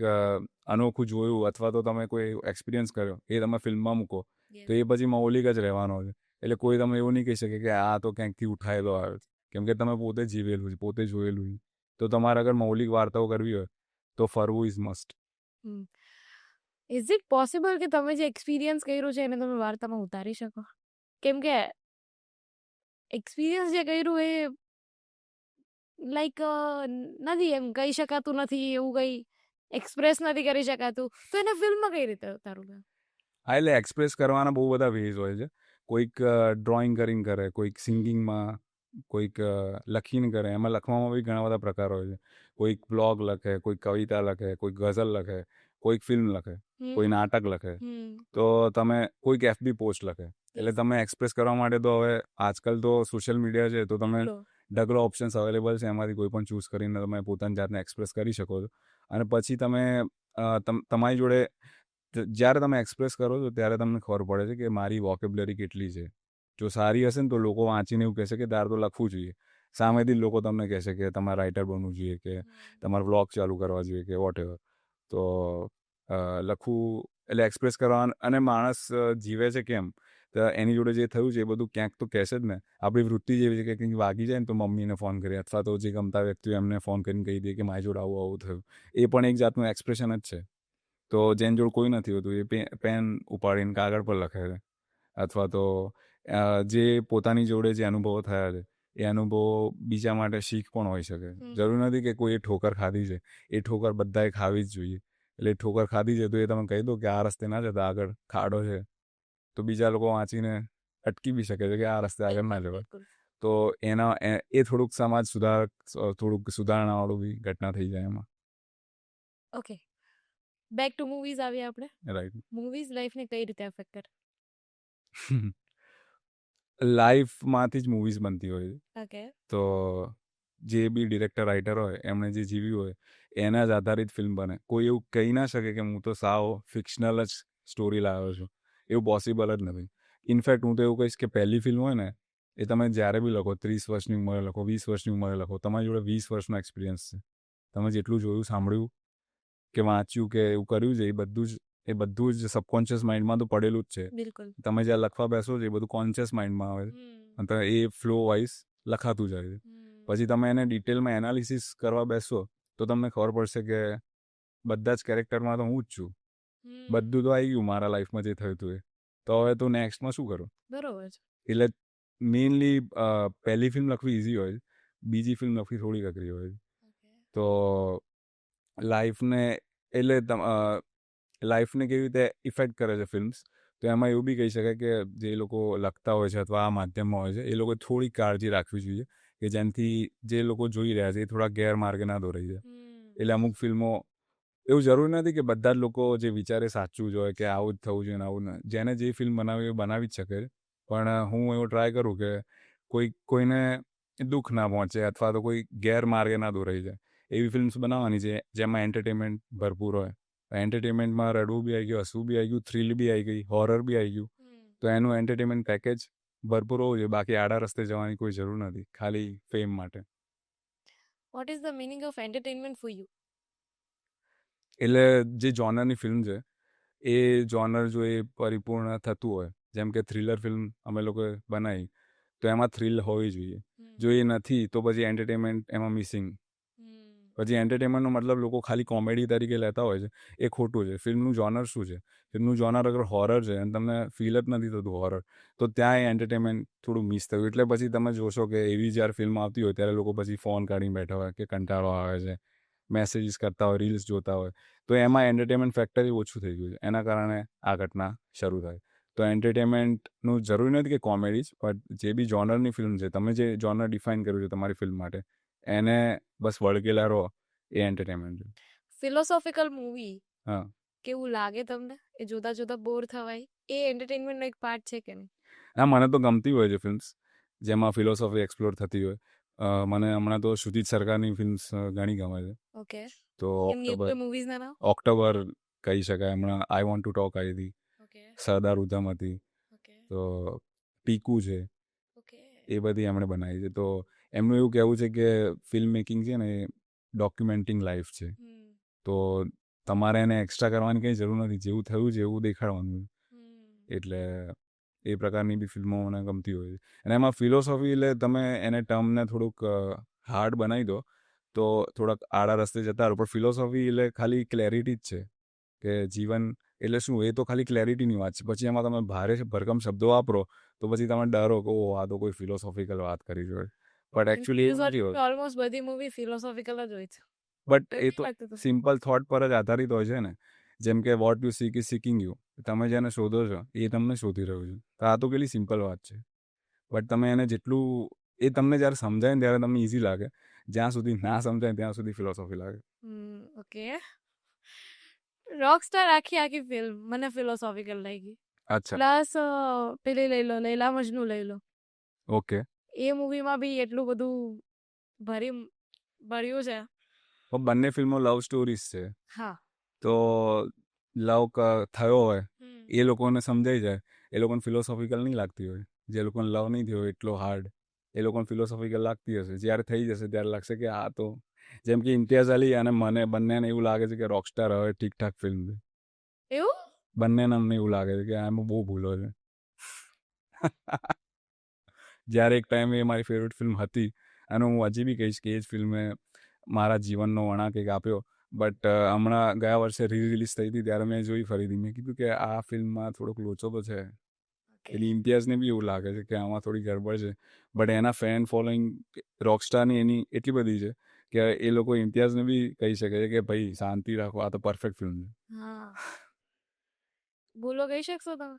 અનોખું જોયું, અથવા તો તમે કોઈ એક્સપિરિયન્સ કર્યો, એ તમે ફિલ્મમાં મૂકો, તો એ પછી મૌલિક જ રહેવાનો છે. એટલે કોઈ તમે એવું નહીં કહી શકે કે આ તો ક્યાંકથી ઉઠાયેલો આવ્યો છે. કેમ કે તમે પોતે જીવેલું છે, પોતે જોયેલું છે. તો તમારે અગર મૌલિક વાર્તાઓ કરવી હોય તો ફરવું is must. Is it possible કે તમે જે એક્સપિરિયન્સ કર્યું છે એને તમે વાર્તામાં ઉતારી શકો? કેમ કે એક્સપિરિયન્સ જે કર્યું એ લાઈક નથી, એમ કહી શકાતું નથી, એવું કંઈ એક્સપ્રેસ નથી કરી શકાતું, તો એને ફિલ્મમાં કઈ રીતે ઉતારું? હા, એટલે એક્સપ્રેસ કરવાના બહુ બધા વેઝ હોય છે. કોઈક ડ્રોઈંગ કરીને કરે, કોઈક સિંગિંગમાં, કોઈક લખીને કરે. એમાં લખવામાં બી ઘણા બધા પ્રકાર હોય છે. કોઈક બ્લોગ લખે, કોઈક કવિતા લખે, કોઈક ગઝલ લખે, કોઈક ફિલ્મ લખે, કોઈ નાટક લખે, તો તમે કોઈક FB પોસ્ટ લખે. એટલે તમે એક્સપ્રેસ કરવા માટે તો હવે આજકાલ તો સોશિયલ મીડિયા છે, તો તમે ઢગલો ઓપ્શન્સ અવેલેબલ છે, એમાંથી કોઈ પણ ચૂઝ કરીને તમે પોતાની જાતને એક્સપ્રેસ કરી શકો છો. અને પછી તમે તમારી જોડે જ્યારે તમે એક્સપ્રેસ કરો છો ત્યારે તમને ખબર પડે છે કે મારી વોકેબ્યુલરી કેટલી છે. જો સારી હશે ને તો લોકો વાંચીને એવું કહેશે કે તારે તો લખવું જોઈએ. સામેથી લોકો તમને કહેશે કે તમારે રાઇટર બનવું જોઈએ, કે તમારે વ્લોગ ચાલુ કરવા જોઈએ, કે વોટ એવર. તો લખવું એટલે એક્સપ્રેસ કરવા અને માણસ જીવે છે કેમ તો એની જોડે જે થયું છે એ બધું ક્યાંક તો કહેશે જ ને. આપણી વૃત્તિ જેવી છે કે કંઈક વાગી જાય ને તો મમ્મીને ફોન કરીએ અથવા તો જે ગમતા વ્યક્તિઓ એમને ફોન કરીને કહી દે કે મારી જોડે આવું આવું થયું. એ પણ એક જાતનું એક્સપ્રેશન જ છે. તો જેની જોડે કોઈ નથી હોતું એ પેન ઉપાડીને કાગળ પર લખે છે અથવા તો જે પોતાની જોડે જે અનુભવો થયા છે એ અનુભવો બીજા માટે શીખ પણ હોઈ શકે. જરૂર નથી કે કોઈ ઠોકર ખાધી છે એ ઠોકર બધાએ ખાવી જ જોઈએ. એટલે ઠોકર ખાધી છે તો એ તમે કહી દો કે આ રસ્તે ના જતા આગળ ખાડો છે તો બીજા લોકો વાંચીને અટકી બી શકે છે કે આ રસ્તે આગળ ના જવાય. બિલકુલ. તો એ થોડુંક સમાજ થોડુંક સુધારણાવાળું બી ઘટના થઈ જાય એમાં. ઓકે, બેક ટુ મૂવીઝ આવીએ આપણે. રાઈટ. મૂવીઝ લાઈફને કઈ રીતે અફેક્ટ કરે? લાઈફમાંથી જ મૂવીઝ બનતી હોય છે. ઓકે. તો જે બી ડિરેક્ટર રાઇટર હોય એમણે જે જીવ્યું હોય એના જ આધારિત ફિલ્મ બને. કોઈ એવું કહી ના શકે કે હું તો સાવ ફિક્શનલ જ સ્ટોરી લાવ્યો છું. એવું પોસિબલ જ નથી. ઇનફેક્ટ હું તો એવું કહીશ કે પહેલી ફિલ્મ હોય ને એ તમે જ્યારે બી લખો 30 વર્ષની ઉંમરે લખો 20 વર્ષની ઉંમરે લખો તમારી જોડે 20 વર્ષનો એક્સપિરિયન્સ છે. તમે જેટલું જોયું સાંભળ્યું કે વાંચ્યું કે એવું કર્યું છે એ બધું જ સબકોન્શિયસ માઇન્ડમાં તો પડેલું જ છે. બિલકુલ. તમે જ્યાં લખવા બેસો છો એ બધું કોન્શિયસ માઇન્ડમાં આવે છે અને એ ફ્લો વાઇઝ લખાતું જાય છે. પછી તમે એને ડિટેલમાં એનાલિસિસ કરવા બેસો તો તમને ખબર પડશે કે બધા જ કેરેક્ટરમાં તો હું જ છું. બધું તો આવી ગયું મારા લાઈફમાં જે થયું હતું એ. તો હવે તો નેક્સ્ટમાં શું કરું? બરોબર છે. એટલે મેઇનલી પહેલી ફિલ્મ લખવી ઇઝી હોય છે. બીજી ફિલ્મ લખવી થોડી અઘરી હોય છે. તો લાઈફને લાઈફને કેવી રીતે ઇફેક્ટ કરે છે ફિલ્મ્સ તો એમાં એવું બી કહી શકાય કે જે લોકો લખતા હોય છે અથવા આ માધ્યમમાં હોય છે એ લોકો થોડી કાળજી રાખવી જોઈએ કે જેનાથી જે લોકો જોઈ રહ્યા છે એ થોડા ગેરમાર્ગે ના દોરાઈ જાય. એટલે અમુક ફિલ્મો એવું જરૂરી નથી કે બધા જ લોકો જે વિચારે સાચું જ હોય કે આવું જ થવું જોઈએ ને આવું ને. જેને જે ફિલ્મ બનાવી એ બનાવી જ શકે. પણ હું એવો ટ્રાય કરું કે કોઈને દુઃખ ના પહોંચે અથવા તો કોઈ ગેરમાર્ગે ના દોરાઈ જાય એવી ફિલ્મ્સ બનાવવાની છે જેમાં એન્ટરટેનમેન્ટ ભરપૂર હોય. એન્ટરટેનમેન્ટમાં રડવું બી આવી ગયું, હસવું બી આવી ગયું, થ્રિલ બી આવી ગઈ, હોરર બી આવી ગયું. તો એનું એન્ટરટેનમેન્ટ પેકેજ ભરપૂર હોવું જોઈએ. બાકી આડા રસ્તે જવાની કોઈ જરૂર નથી ખાલી ફેમ માટે. What is the meaning of entertainment for you? એટલે જે જોનરની ફિલ્મ છે એ જોનર જો એ પરિપૂર્ણ થતું હોય જેમ કે થ્રિલર ફિલ્મ અમે લોકોએ બનાવી તો એમાં થ્રિલ હોવી જોઈએ. જો એ નથી તો પછી એન્ટરટેનમેન્ટ એમાં મિસિંગ. પછી એન્ટરટેનમેન્ટનો મતલબ લોકો ખાલી કોમેડી તરીકે લેતા હોય છે એ ખોટું છે. ફિલ્મનું જોનર શું છે? ફિલ્મનું જોનર અગર હોરર છે અને તમને ફીલ જ નથી થતું હોરર તો ત્યાં એ એન્ટરટેનમેન્ટ થોડું મિસ થયું. એટલે પછી તમે જોશો કે એવી જ્યારે ફિલ્મ આવતી હોય ત્યારે લોકો પછી ફોન કાઢીને બેઠા હોય કે કંટાળો આવે છે, મેસેજીસ કરતા હોય, રીલ્સ જોતા હોય. તો એમાં એન્ટરટેનમેન્ટ ફેક્ટર ઓછું થઈ ગયું છે. એના કારણે આ ઘટના શરૂ થાય. તો એન્ટરટેનમેન્ટનું જરૂરી નથી કે કોમેડી જ પણ જે બી જોનરની ફિલ્મ છે તમે જે જોનર ડિફાઇન કર્યું છે તમારી ફિલ્મ માટે એને બસ વળગેલા રહો એ એન્ટરટેનમેન્ટ છે. ફિલોસોફિકલ મૂવી હા. કેવું લાગે તમને? એ જોતા જોતા બોર થવાય એ એન્ટરટેનમેન્ટનો એક પાર્ટ છે કે નહીં? હા, મને તો ગમતી હોય છે ફિલ્મ્સ જેમાં ફિલોસોફી એક્સપ્લોર થતી હોય. મને હમણાં તો સુજીત સરકારની ફિલ્મ્સ ઘણી ગમે છે. ઓકે. તો એમની કોઈ મૂવીઝના નામ? ઓક્ટોબર કહી શકાય. હમણાં આઈ વોન્ટ ટુ ટોક આવી હતી, ઓકે. સરદાર ઉધમ હતી, ઓકે. તો પીકુ છે, ઓકે. એ બધી એમણે બનાવી છે. તો એમનું એવું કહેવું છે કે ફિલ્મ મેકિંગ છે ને એ ડોક્યુમેન્ટિંગ લાઈફ છે. તો તમારે એને એક્સ્ટ્રા કરવાની કંઈ જરૂર નથી. જેવું થયું છે એવું દેખાડવાનું. એટલે એ પ્રકારની બી ફિલ્મો મને ગમતી હોય છે. અને એમાં ફિલોસોફી એટલે તમે એને ટર્મને થોડુંક હાર્ડ બનાવી દો તો થોડાક આડા રસ્તે જતા રહો. પણ ફિલોસોફી એટલે ખાલી ક્લેરિટી જ છે કે જીવન એટલે શું એ તો ખાલી ક્લેરિટીની વાત છે. પછી એમાં તમે ભારે ભરકમ શબ્દો વાપરો તો પછી તમે ડરો કે ઓહ આ તો કોઈ ફિલોસોફિકલ વાત કરી જોઈએ. બટ એકચ્યુઅલી એવું નથી હોતું. ઓલમોસ્ટ બધી મૂવી ફિલોસોફિકલ જ હોય છે. બટ એ તો સિમ્પલ થોટ પર જ આધારિત હોય છે ને. જેમ કે what you seek is seeking you. તમે જેને શોધો છો એ તમને શોધી રહ્યું છે. તો આ તો કેટલી સિમ્પલ વાત છે. બટ તમે એને જેટલું એ તમને જ્યારે સમજાય ને ત્યારે તમને ઇઝી લાગે. જ્યાં સુધી ના સમજાય ત્યાં સુધી ફિલોસોફી લાગે. ઓકે. રોકસ્ટાર આખી ફિલ્મ મને ફિલોસોફિકલ લાગી. અચ્છા. પ્લસ પેલી લઈ લો લૈલા મજનુ લઈ લો. ઓકે. એ મૂવીમાં બી એટલું બધું ભર્યું છે. બંને ફિલ્મો લવ સ્ટોરીઝ છે. હા. તો લવ થયો હોય એ લોકોને સમજાઈ જાય. એ લોકોને ફિલોસોફિકલ નહીં લાગતી હોય. જે લોકોને લવ નહીં થયો એટલો હાર્ડ એ લોકોને ફિલોસોફિકલ લાગતી હશે. જ્યારે થઈ જશે ત્યારે લાગશે કે આ તો જેમ કે ઇમ્તિયાઝ અલી અને મને બંનેને એવું લાગે છે કે રોકસ્ટાર હવે ઠીકઠાક ફિલ્મ છે. એવું? બંનેને અમને એવું લાગે છે કે આમાં બહુ ભૂલો છે. જ્યારે એક ટાઈમે એ મારી ફેવરેટ ફિલ્મ હતી અને હું હજી બી કહીશ કે એ જ ફિલ્મે મારા જીવનનો વળાંક એક આપ્યો. બટ હમણાં ગયા વર્ષે રિલીઝ થઈ હતી ત્યારે મેં જોઈ ફરીથી. મેં કીધું કે આ ફિલ્મમાં થોડોક લોચો તો છે. એટલે ઇમ્તિયાઝને બી એવું લાગે છે કે આમાં થોડી ગડબડ છે. બટ એના ફેન ફોલોઈંગ રોકસ્ટારની એની એટલી બધી છે કે એ લોકો ઇમ્તિયાઝને બી કહી શકે છે કે ભાઈ શાંતિ રાખો, આ તો પરફેક્ટ ફિલ્મ છે. હા, બોલો કહી શકશો તમે?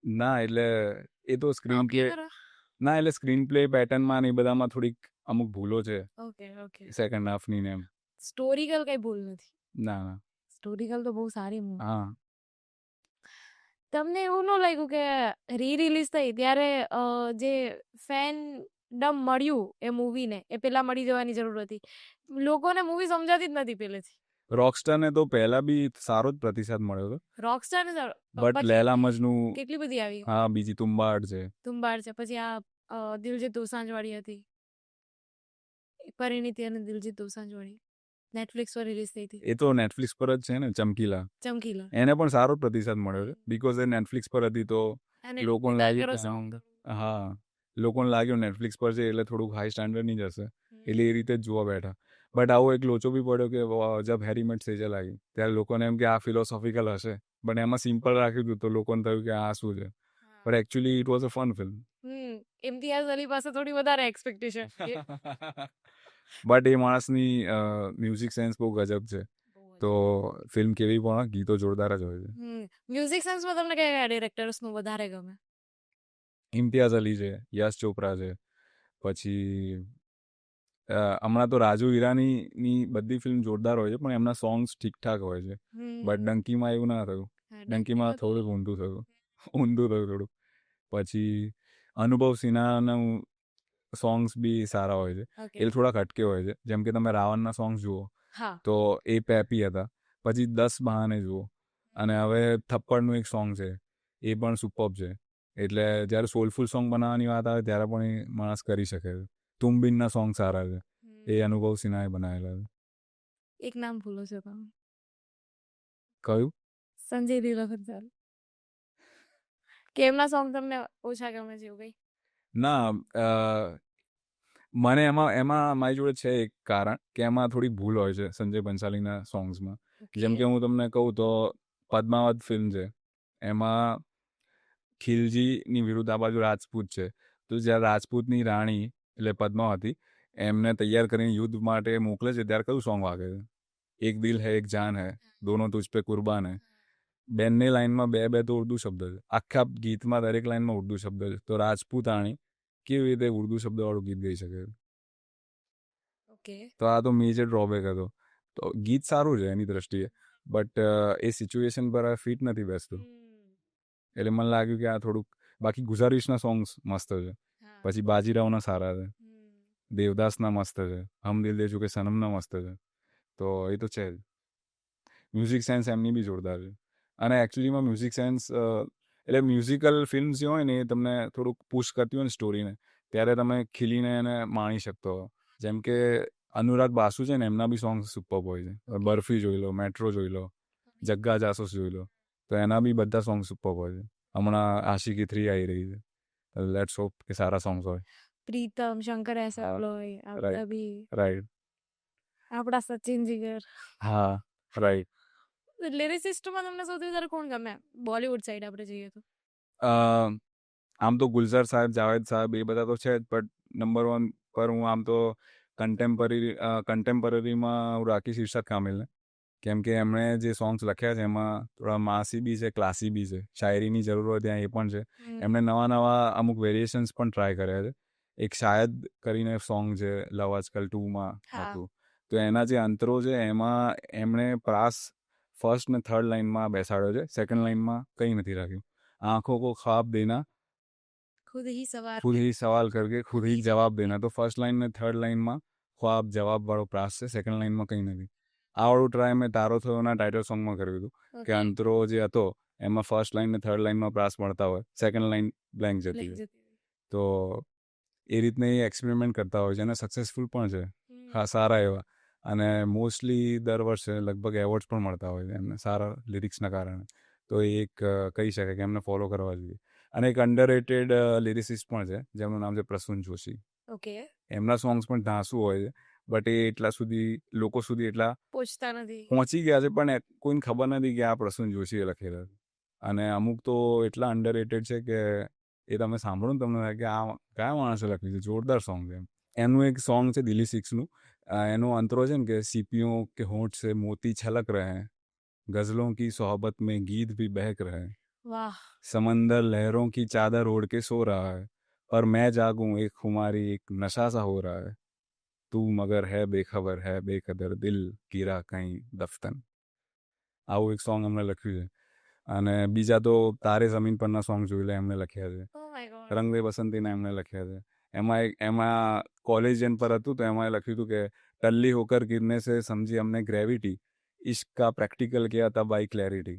ના એટલે એ તો સ્ક્રીન પ્લે ના એટલે સ્ક્રીન પ્લે પેટર્નમાં ને એ બધામાં થોડીક અમુક ભૂલો છે ઓકે ઓકે. સેકન્ડ હાફની ને એમ. સ્ટોરીકલ કઈ ભૂલ નથી. ના ના સ્ટોરીકલ તો બહુ સારી મૂવી. હા તમને એવું ન લાગ્યું કે રી રિલીઝ થઈ ત્યારે જે ફેન ડમ મળ્યું એ મૂવીને એ પેલા મળી જવાની જરૂર હતી? લોકોને મૂવી સમજાતી જ નથી પહેલેથી. રોકસ્ટારને તો પહેલા બી સારો જ પ્રતિસાદ મળ્યો હતો. રોકસ્ટાર ને બટ લૈલા મજનુ કેટલી બધી આવી. હા બીજી તુમ્બાડ છે. તુમ્બાડ છે, પછી આ દિલજીત દોસાંઝ વાળી હતી, પરિણીતિ અને દિલજીત દોસાંઝ વાળી, નેટફ્લિક્સ પર રિલીઝ થઈ હતી. એ તો નેટફ્લિક્સ પર જ છે ને, ચમકીલા. ચમકીલા એને પણ સારો પ્રતિસાદ મળ્યો છે બીકોઝ એ નેટફ્લિક્સ પર હતી તો લોકોને લાગ્યું હા લોકોને લાગ્યું નેટફ્લિક્સ પર છે એટલે થોડુંક હાઈ સ્ટાન્ડર્ડની જ હશે એટલે એ રીતે જ જોવા બેઠા. બટ આવો એક લોચો બી પડ્યો કે જબ હેરી મેટ સેજલ આવી ત્યારે લોકોને એમ કે આ ફિલોસોફિકલ હશે, બટ એમાં સિમ્પલ રાખ્યું હતું તો લોકોને થયું કે આ શું છે. But actually it was a fun film. Imtiaz Ali પાસે થોડી વધારે એક્સપેક્ટેશન. બટ એ માણસની મ્યુઝિક સેન્સ બહુ ગજબ છે, તો ફિલ્મ કેવી પણ ગીતો જોરદાર જ હોય છે. મ્યુઝિક સેન્સમાં તમને કયા ડિરેક્ટર્સનું વધારે ગમે? ઇમ્તિયાઝ અલી છે, યશ ચોપરા છે, પછી હમણાં તો રાજુ હિરાનીની બધી ફિલ્મ જોરદાર હોય છે પણ એમના સોંગ્સ ઠીકઠાક હોય છે. બટ ડંકીમાં એવું ના થયું. ડંકીમાં થોડુંક ઊંધું થયું થોડુંક. પછી અનુભવ સિન્હાના સોંગ્સ બી સારા હોય છે, એ થોડાક હટકે હોય છે. જેમ કે તમે રાવણના સોંગ્સ જુઓ તો એ પેપી હતા. પછી 10 બહાને જુઓ અને હવે થપ્પડનું એક સોંગ છે એ પણ સુપર્બ છે. એટલે જ્યારે સોલફુલ સોંગ બનાવવાની વાત આવે ત્યારે પણ એ માણસ કરી શકે છે. તુમ બિનના સોંગ સારા છે, એ અનુભવ સિન્હાએ બનાવેલા છે. એક નામ ભૂલો છો તમે. કયું? સંજય લીલા ભંસાલ. કે એમના સોંગ તમને ઓછા ગમે છે એવું કઈ? ના મને એમાં મારી જોડે છે એક કારણ કે એમાં થોડી ભૂલ હોય છે સંજય બંસાલીના સોંગ્સમાં. જેમ કે હું તમને કહું તો પદ્માવત ફિલ્મ છે એમાં ખિલજીની વિરુદ્ધ આ બાજુ રાજપૂત છે, તો જ્યારે રાજપૂતની રાણી એટલે પદ્માવતી એમને તૈયાર કરીને યુદ્ધ માટે મોકલે છે ત્યારે કયું સોંગ વાગે છે? એક દિલ હૈ એક જાન હૈ દોનો તુજ પે કુરબાન હૈ. બેનની લાઈનમાં બે તો ઉર્દુ શબ્દ છે, આખા ગીતમાં દરેક લાઈનમાં ઉર્દુ શબ્દ છે. તો રાજપૂતાણી કેવી રીતે ઉર્દુ શબ્દવાળું ગીત ગાઈ શકે? તો આ તો મેજર ડ્રોબેક હતો. તો ગીત સારું છે એની દ્રષ્ટિએ બટ એ સિચ્યુએશન પર ફિટ નથી બેસતું. એટલે મને લાગ્યું કે આ થોડુંક, બાકી ગુઝારિશના સોંગ્સ મસ્ત છે, પછી બાજીરાવના સારા છે, દેવદાસના મસ્ત છે, હમ દિલ દે ચુકે સનમના મસ્ત છે. તો એ તો છે જ. મ્યુઝિક સેન્સ એમની બી જોરદાર છે. અને એકચ્યુઅલીમાં મ્યુઝિક સેન્સ એટલે મ્યુઝિકલ ફિલ્મ્સ જે હોય ને એ તમને થોડુંક પુશ કરતી હોય ને સ્ટોરીને ત્યારે તમે ખીલીને એને માણી શકતો હો. જેમ કે અનુરાગ બાસુ છે ને એમના બી સોંગ્સ સુપર હોય છે. બરફી જોઈ લો, મેટ્રો જોઈ લો, જગ્ગા જાસૂસ જોઈ લો, તો એના બી બધા સોંગ સુપર હોય છે. હમણાં આશિકી 3 આવી રહી છે, લેટ્સ હોપ કે સારા સોંગ્સ હોય. પ્રીતમ શંકર એસપ્લોય આપડા બી રાઈટ આપડા સચિન જીગર. હા રાઈટ. લિરિસિસ્ટમાં તમને સૌથી વધારે કોણ ગમે બોલિવૂડ સાઈડ આપણે જઈએ તો? આમ તો ગુલઝાર સાહેબ, જાવેદ સાહેબ એ બધા તો છે જ, બટ નંબર 1 પર હું આમ તો કન્ટેમ્પરરીમાં હું રાખીશ ઇરશાદ કામિલને. કેમ કે એમણે જે સોંગ્સ લખ્યા છે એમાં થોડા માસી બી છે, ક્લાસી બી છે, શાયરીની જરૂર હોય ત્યાં એ પણ છે. એમણે નવા અમુક વેરિએશન્સ પણ ટ્રાય કર્યા છે. એક શાયદ કરીને સોંગ છે લવ આજકલ 2માં હતું, તો એના જે અંતરો છે એમાં એમણે પ્રાસ ફર્સ્ટ ને થર્ડ લાઇનમાં બેસાડ્યો છે, સેકન્ડ લાઇનમાં કંઈ નથી રાખ્યું. આંખો કો ખ્વાબ દેના ખુદ ही सवाल करके खुद ही जवाब देना. તો ફર્સ્ટ લાઇન ને થર્ડ લાઇનમાં ખ્વાબ જવાબ વાળો પ્રાસ છે, સેકન્ડ લાઇનમાં કંઈ નથી. આ વાળું ટ્રાય મેં તારો થયોના ટાઇટલ સોંગમાં કર્યું હતું કે અંતરો જે હતો એમાં ફર્સ્ટ લાઇન ને થર્ડ લાઇનમાં પ્રાસ મળતા હોય, સેકન્ડ લાઇન બ્લેન્ક જતી હોય. તો એ રીતને એ એક્સપેરિમેન્ટ કરતા હોય છે અને સક્સેસફુલ પણ છે, હા સારા એવા. અને મોસ્ટલી દર વર્ષે લગભગ એવોર્ડ્સ પણ મળતા હોય છે એમને સારા લિરિક્સના કારણે. તો એ એક કહી શકાય કે એમને ફોલો કરવા જોઈએ. અને એક અંડરરેટેડ લિરિસિસ્ટ પણ છે જેમનું નામ છે પ્રસૂન જોશી. ઓકે. એમના સોંગ્સ પણ ધાંસુ હોય છે, બટ એ એટલા સુધી લોકો સુધી એટલા પહોંચતા નથી. પહોંચી ગયા છે પણ કોઈને ખબર નથી કે આ પ્રસૂન જોશીએ લખેલા છે. અને અમુક તો એટલા અંડરરેટેડ છે કે એ તમે સાંભળો ને તમને લાગે કે આ કયા માણસે લખ્યું છે, જોરદાર સોંગ છે. એનું એક સોંગ છે દિલ્હી સિક્સનું, એનો અંતરો છે ને કે સીપિयों के होंठ से मोती छलक रहे हैं, गजलों की सोहबत में गीत भी बहक रहे हैं, વાહ. समंदर लहरों की चादर ओढ़ के सो रहा है, पर मैं जागूं एक खुमारी एक नशा सा हो रहा है, तू मगर है बेखबर है बेकदर दिल गिरा कहीं दफ्तन. આવું એક સોંગ અમને લખ્યું છે. અને બીજા તો તારે જમીન પરના સોંગ જોઈ લે એમને લખ્યા છે. Oh my God. રંગ દે બસંતીના એમને લખ્યા છે. એમાં કોલેજ જેન પર હતું તો એમાં લખ્યું હતું કે टल्ली होकर गिरने से समझी हमने ग्रेविटी, इश्क का प्रैक्टिकल किया तब आई क्लैरिटी,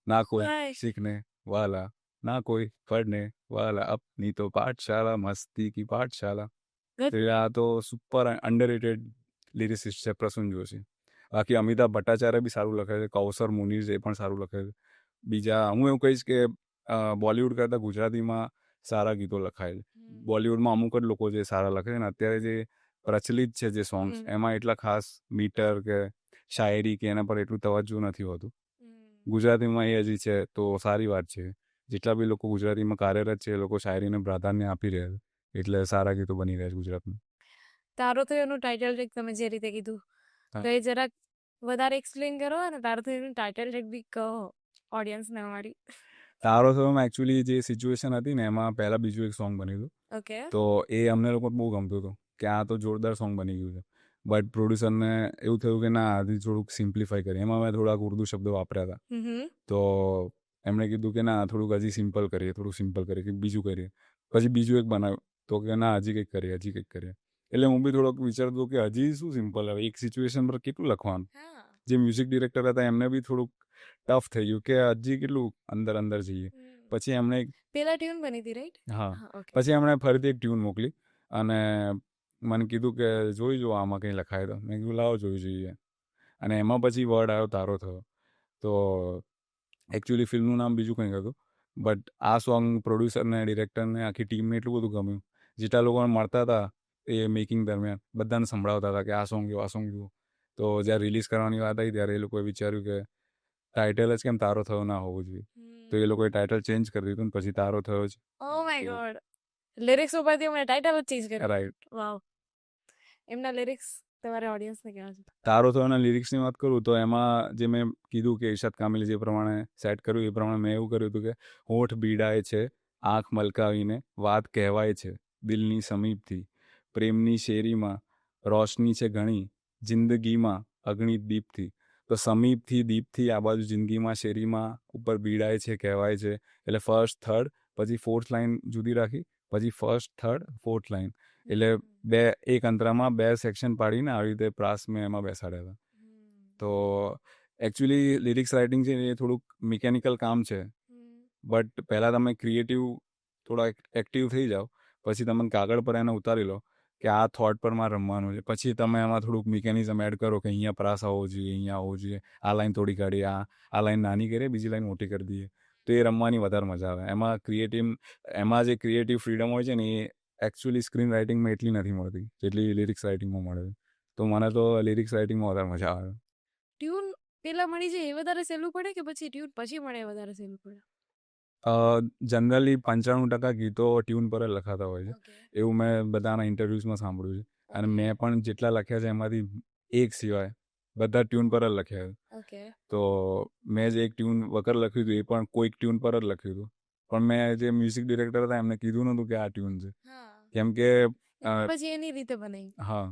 ना कोई Hi. सीखने वाला ना कोई पढ़ने वाला, अपनी तो पाठशाला मस्ती की पाठशाला. Good. તો આ તો સુપર અંડરરેટેડ લિરિસિસ્ટ છે પ્રસૂન જોશી. બાકી અમિતાભ ભટ્ટાચાર્ય બી સારું લખે છે, કૌસર મુનીર એ પણ સારું લખે છે. બીજા હું એવું કહીશ કે બોલિવૂડ કરતાં ગુજરાતીમાં સારા ગીતો લખાય છે. બોલિવૂડમાં અમુક જ લોકો જે સારા લખે છે ને અત્યારે જે પ્રચલિત છે જે સોંગ્સ એમાં એટલા ખાસ મીટર કે શાયરી કે એના પર એટલું તવજ્જો નથી હોતું. ગુજરાતીમાં એ હજી છે તો સારી વાત છે. જેટલા બી લોકો ગુજરાતીમાં કાર્યરત છે એ લોકો શાયરીને પ્રાધાન્ય આપી રહ્યા છે, એટલે સારા ગીતો બની રહ્યા છે ગુજરાતમાં. તારો તો એનું ટાઇટલ ટ્રેક તમે જે રીતે કીધું હા. તો એ જરાક વધારે એક્સપ્લેન કરો અને તારો તો એનું ટાઇટલ ટ્રેક બી કહો ઓડિયન્સને અમારી. તારો થવામાં એકચ્યુઅલી જે સિચ્યુએશન હતી ને એમાં પહેલાં બીજું એક સોંગ બન્યું હતું, ઓકે. તો એ અમને લોકો બહુ ગમતું હતું કે આ તો જોરદાર સોંગ બની ગયું છે. બટ પ્રોડ્યુસરને એવું થયું કે ના આથી થોડુંક સિમ્પ્લિફાઈ કરીએ. એમાં મેં થોડાક ઉર્દુ શબ્દો વાપર્યા હતા, તો એમણે કીધું કે ના થોડુંક હજી સિમ્પલ કરીએ, થોડુંક સિમ્પલ કરીએ, કંઈક બીજું કરીએ. પછી બીજું એક બનાવ્યું તો કે ના હજી કંઈક કરીએ, હજી કંઈક કરીએ. એટલે હું બી થોડોક વિચારતો કે હજી શું સિમ્પલ હવે એક સિચ્યુએશન પર કેટલું લખવાનું. જે મ્યુઝિક ડિરેક્ટર હતા એમને બી થોડુંક ટફ થઈ ગયું કે હજી કેટલું અંદર અંદર જઈએ. પછી એમણે પેલા ટ્યુન બની હતી રાઈટ? હા ઓકે. પછી એમણે ફરીથી એક ટ્યુન મોકલી અને મને કીધું કે જોઈ જો આમાં કંઈ લખાય તો. મેં કીધું લાવો જોઈ જોઈએ. અને એમાં પછી વર્ડ આવ્યો તારો થયો. તો એકચ્યુઅલી ફિલ્મનું નામ બીજું કંઈક હતું, બટ આ સોંગ પ્રોડ્યુસરને ડિરેક્ટરને આખી ટીમને એટલું બધું ગમ્યું. જેટલા લોકોને મળતા હતા એ મેકિંગ દરમિયાન બધાને સંભળાવતા હતા કે આ સોંગ જુઓ, આ સોંગ જુઓ. તો જ્યારે રિલીઝ કરવાની વાત આવી ત્યારે એ લોકોએ વિચાર્યું કે ટાઇટલ જ કેમ તારો થયો ના હોવું જોઈએ, તો એ લોકોએ ટાઇટલ ચેન્જ કરી દીધું ને પછી તારો થયો જ. Oh my God. લિરિક્સ ઉપરથી અમે ટાઇટલ જ ચેન્જ કર્યું. રાઈટ. વાવ. એમના લિરિક્સ તમારે ઓડિયન્સને કેવા છે? તારો થયોના લિરિક્સની વાત કરું તો એમાં જે મેં કીધું કે ઇરશાદ કામિલે જે પ્રમાણે સેટ કર્યું એ પ્રમાણે મેં એવું કર્યું હતું કે હોઠ બીડાય છે આંખ મલકાવીને વાત કહેવાય છે દિલની સમીપથી, પ્રેમની શેરીમાં રોશની છે ઘણી જિંદગીમાં અગણિત દીપથી. તો સમીપથી દીપથી આ બાજુ જિંદગીમાં શેરીમાં ઉપર બીડાય છે કહેવાય છે, એટલે ફર્સ્ટ થર્ડ પછી ફોર્થ લાઇન જુદી રાખી, પછી ફર્સ્ટ થર્ડ ફોર્થ લાઇન, એટલે બે એક અંતરામાં બે સેક્શન પાડીને આવી રીતે પ્રાસ મેં એમાં બેસાડ્યા હતા. તો એકચ્યુઅલી લિરિક્સ રાઇટિંગ છે એ થોડુંક મિકેનિકલ કામ છે, બટ પહેલાં તમે ક્રિએટિવ થોડા એક્ટિવ થઈ જાઓ પછી તમે કાગળ પર એને ઉતારી લો કે આ થોટ પર મારે રમવાનું છે, પછી તમે એમાં થોડુંક મિકેનિઝમ એડ કરો કે અહીંયા પ્રાસ આવવો જોઈએ, અહીંયા આવવો જોઈએ, આ લાઈન થોડી કાઢી, આ લાઈન નાની કરીએ, બીજી લાઈન મોટી કરી દઈએ, તો એ રમવાની વધારે મજા આવે. એમાં જે ક્રિએટિવ ફ્રીડમ હોય છે ને એ એકચ્યુઅલી સ્ક્રીન રાઇટિંગમાં એટલી નથી મળતી જેટલી લિરિક્સ રાઇટિંગમાં મળે છે. તો મને તો લિરિક્સ રાઇટિંગમાં વધારે મજા આવે. ટ્યુન પેલા મળી જાય એ વધારે સહેલું પડે કે પછી ટ્યુન પછી મળે એ વધારે સહેલું પડે? જનરલી 95% ગીતો ટ્યુન પર જ લખાતા હોય છે, ઓકે. એવું મેં બધાના ઇન્ટરવ્યૂઝમાં સાંભળ્યું છે. અને મેં પણ જેટલા લખ્યા છે એમાંથી એક સિવાય બધા ટ્યુન પર જ લખ્યા છે. ઓકે. તો મેં જે એક ટ્યુન વગર લખ્યું હતું એ પણ કોઈક ટ્યુન પર જ લખ્યું હતું, પણ મેં જે મ્યુઝિક ડિરેક્ટર હતા એમને કીધું નહોતું કે આ ટ્યુન છે, હા. કેમ કે પછી એની રીતે બનાવી. હા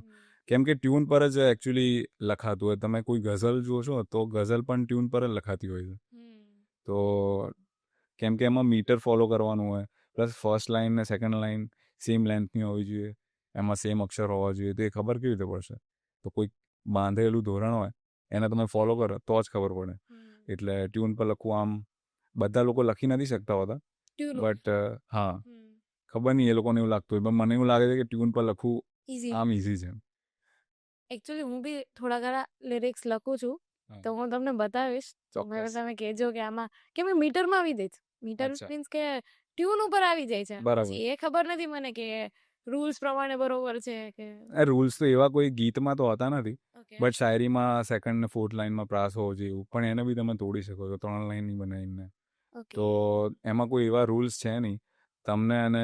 કેમ કે ટ્યુન પર જ એકચ્યુઅલી લખાતું હોય. તમે કોઈ ગઝલ જોશો તો ગઝલ પણ ટ્યુન પર જ લખાતી હોય છે. તો કેમ કે એમાં મીટર ફોલો કરવાનું હોય, પ્લસ ફર્સ્ટ લાઇન ને સેકન્ડ લાઇન સેમ લેન્થની હોવી જોઈએ, એમાં સેમ અક્ષર હોવા જોઈએ, તો એ ખબર કેવી રીતે પડશે? તો કોઈ બાંધેલું ધોરણ હોય એને તમે ફોલો કરો તો જ ખબર પડે. એટલે ટ્યુન પર લખવું આમ બધા લોકો લખી નથી શકતા હોતા, બટ હા ખબર નહીં એ લોકોને એવું લાગતું હોય, પણ મને એવું લાગે છે કે ટ્યુન પર લખવું ઈઝી. આમ ઇઝી છે. એકચ્યુઅલી હું બી થોડા ઘણા લિરિક્સ લખું છું હા. તો હું તમને બતાવીશ ચોક્કસ. તમે કહેજો કે આમાં કેમ કે મીટરમાં આવી જાય છે મીટર અચ્છા. મીન્સ કે ટ્યુન ઉપર આવી જાય છે બરાબર. પછી એ ખબર નથી મને કે રૂલ્સ પ્રમાણે બરોબર છે કે રૂલ્સ તો એવા કોઈ ગીતમાં તો હોતા નથી, ઓકે બટ શાયરીમાં સેકન્ડ ને ફોર્થ લાઇનમાં પ્રાસ હોવો જોઈએ એવું, પણ એને બી તમે તોડી શકો છો 3 લાઇનની બનાવીને. ઓકે તો એમાં કોઈ એવા રૂલ્સ છે નહીં. તમને એને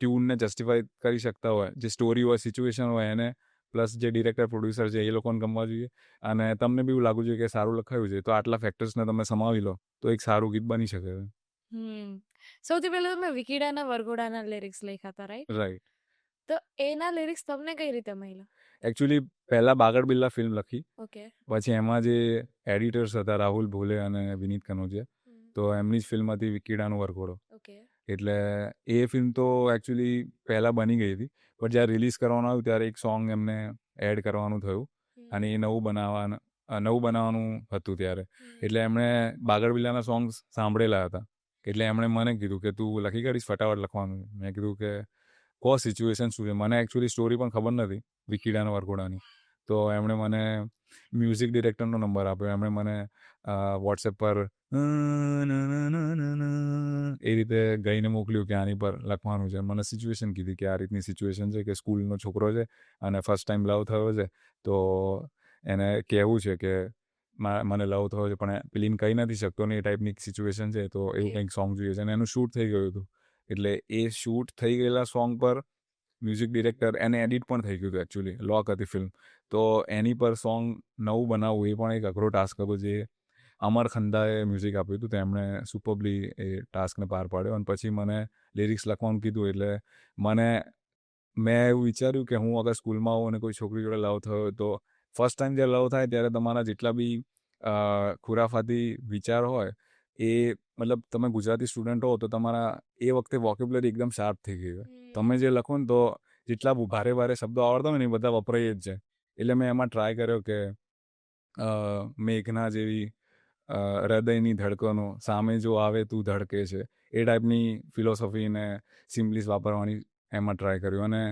ટ્યુનને જસ્ટિફાઈ કરી શકતા હોય, જે સ્ટોરી હોય, સિચ્યુએશન હોય એને, પ્લસ જે ડિરેક્ટર પ્રોડ્યુસર છે એ લોકોને ગમવા જોઈએ, અને તમને બી એવું લાગવું જોઈએ કે સારું લખાયું છે. તો આટલા ફેક્ટર્સને તમે સમાવી લો તો એક સારું ગીત બની શકે છે. સૌથી પહેલા તમે વિકીડાના વરઘોડાના લિરિક્સ લખ્યા હતા રાઈટ રાઈટ. તો એના લિરિક્સ તમને કઈ રીતે મળ્યા એકચ્યુઅલી પહેલાં બાગડ બિલ્લા ફિલ્મ લખી, ઓકે પછી એમાં જે એડિટર્સ હતા રાહુલ ભોલે અને વિનીત કનોજિયા, તો એમની જ ફિલ્મ હતી વિકીડાનો વરઘોડો. ઓકે એટલે એ ફિલ્મ તો એકચ્યુઅલી પહેલાં બની ગઈ હતી, બટ જ્યારે રિલીઝ કરવાનું આવ્યું ત્યારે એક સોંગ એમને એડ કરવાનું થયું, અને એ નવું બનાવવાનું હતું ત્યારે. એટલે એમણે બાગડ બિલ્લાના સોંગ્સ સાંભળેલા હતા, એટલે એમણે મને કીધું કે તું લખી કાઢીશ, ફટાફટ લખવાનું. મેં કીધું કે કો સિચ્યુએશન શું છે, મને એકચ્યુઅલી સ્ટોરી પણ ખબર નથી વિકીડાના વરઘોડાની. તો એમણે મને મ્યુઝિક ડિરેક્ટરનો નંબર આપ્યો, એમણે મને વોટ્સએપ પર એ રીતે ગઈને મોકલ્યું કે આની પર લખવાનું છે. મને સિચ્યુએશન કીધી કે આ રીતની સિચ્યુએશન છે કે સ્કૂલનો છોકરો છે અને ફર્સ્ટ ટાઈમ લવ થયો છે, તો એને કહેવું છે કે મને લવ થયો છે પણ પેલીને કહી નથી શકતો ને, એ ટાઈપની સિચ્યુએશન છે, તો એવું કંઈક સોંગ જોઈએ છે. અને એનું શૂટ થઈ ગયું હતું, એટલે એ શૂટ થઈ ગયેલા સોંગ પર મ્યુઝિક ડિરેક્ટર એને એડિટ પણ થઈ ગયું હતું. એકચ્યુઅલી લોક હતી ફિલ્મ, તો એની પર સોંગ નવું બનાવવું એ પણ એક અઘરો ટાસ્ક હતો, જે અમર ખંદાએ મ્યુઝિક આપ્યું હતું. તો એમણે સુપરબલી એ ટાસ્કને પાર પાડ્યો, અને પછી મને લિરિક્સ લખવાનું કીધું. એટલે મેં એવું વિચાર્યું કે હું અગર સ્કૂલમાં આવું અને કોઈ છોકરી જોડે લવ થયો, તો ફર્સ્ટ ટાઈમ જ્યારે લવ થાય ત્યારે તમારા જેટલા બી ખુરાફાતી વિચાર હોય, એ મતલબ તમે ગુજરાતી સ્ટુડન્ટ હો તો તમારા એ વખતે વોકેબ્યુલરી એકદમ શાર્પ થઈ ગઈ હોય. તમે જે લખો ને તો જેટલા ભારે ભારે શબ્દો આવડતા હોય ને એ બધા વપરાય જ જાય. એટલે મેં એમાં ટ્રાય કર્યો કે મેઘના જેવી હૃદયની ધડકનો, સામે જો આવે તું ધડકે છે, એ ટાઈપની ફિલોસોફીને સિમ્પલીસ વાપરવાની એમાં ટ્રાય કર્યું. અને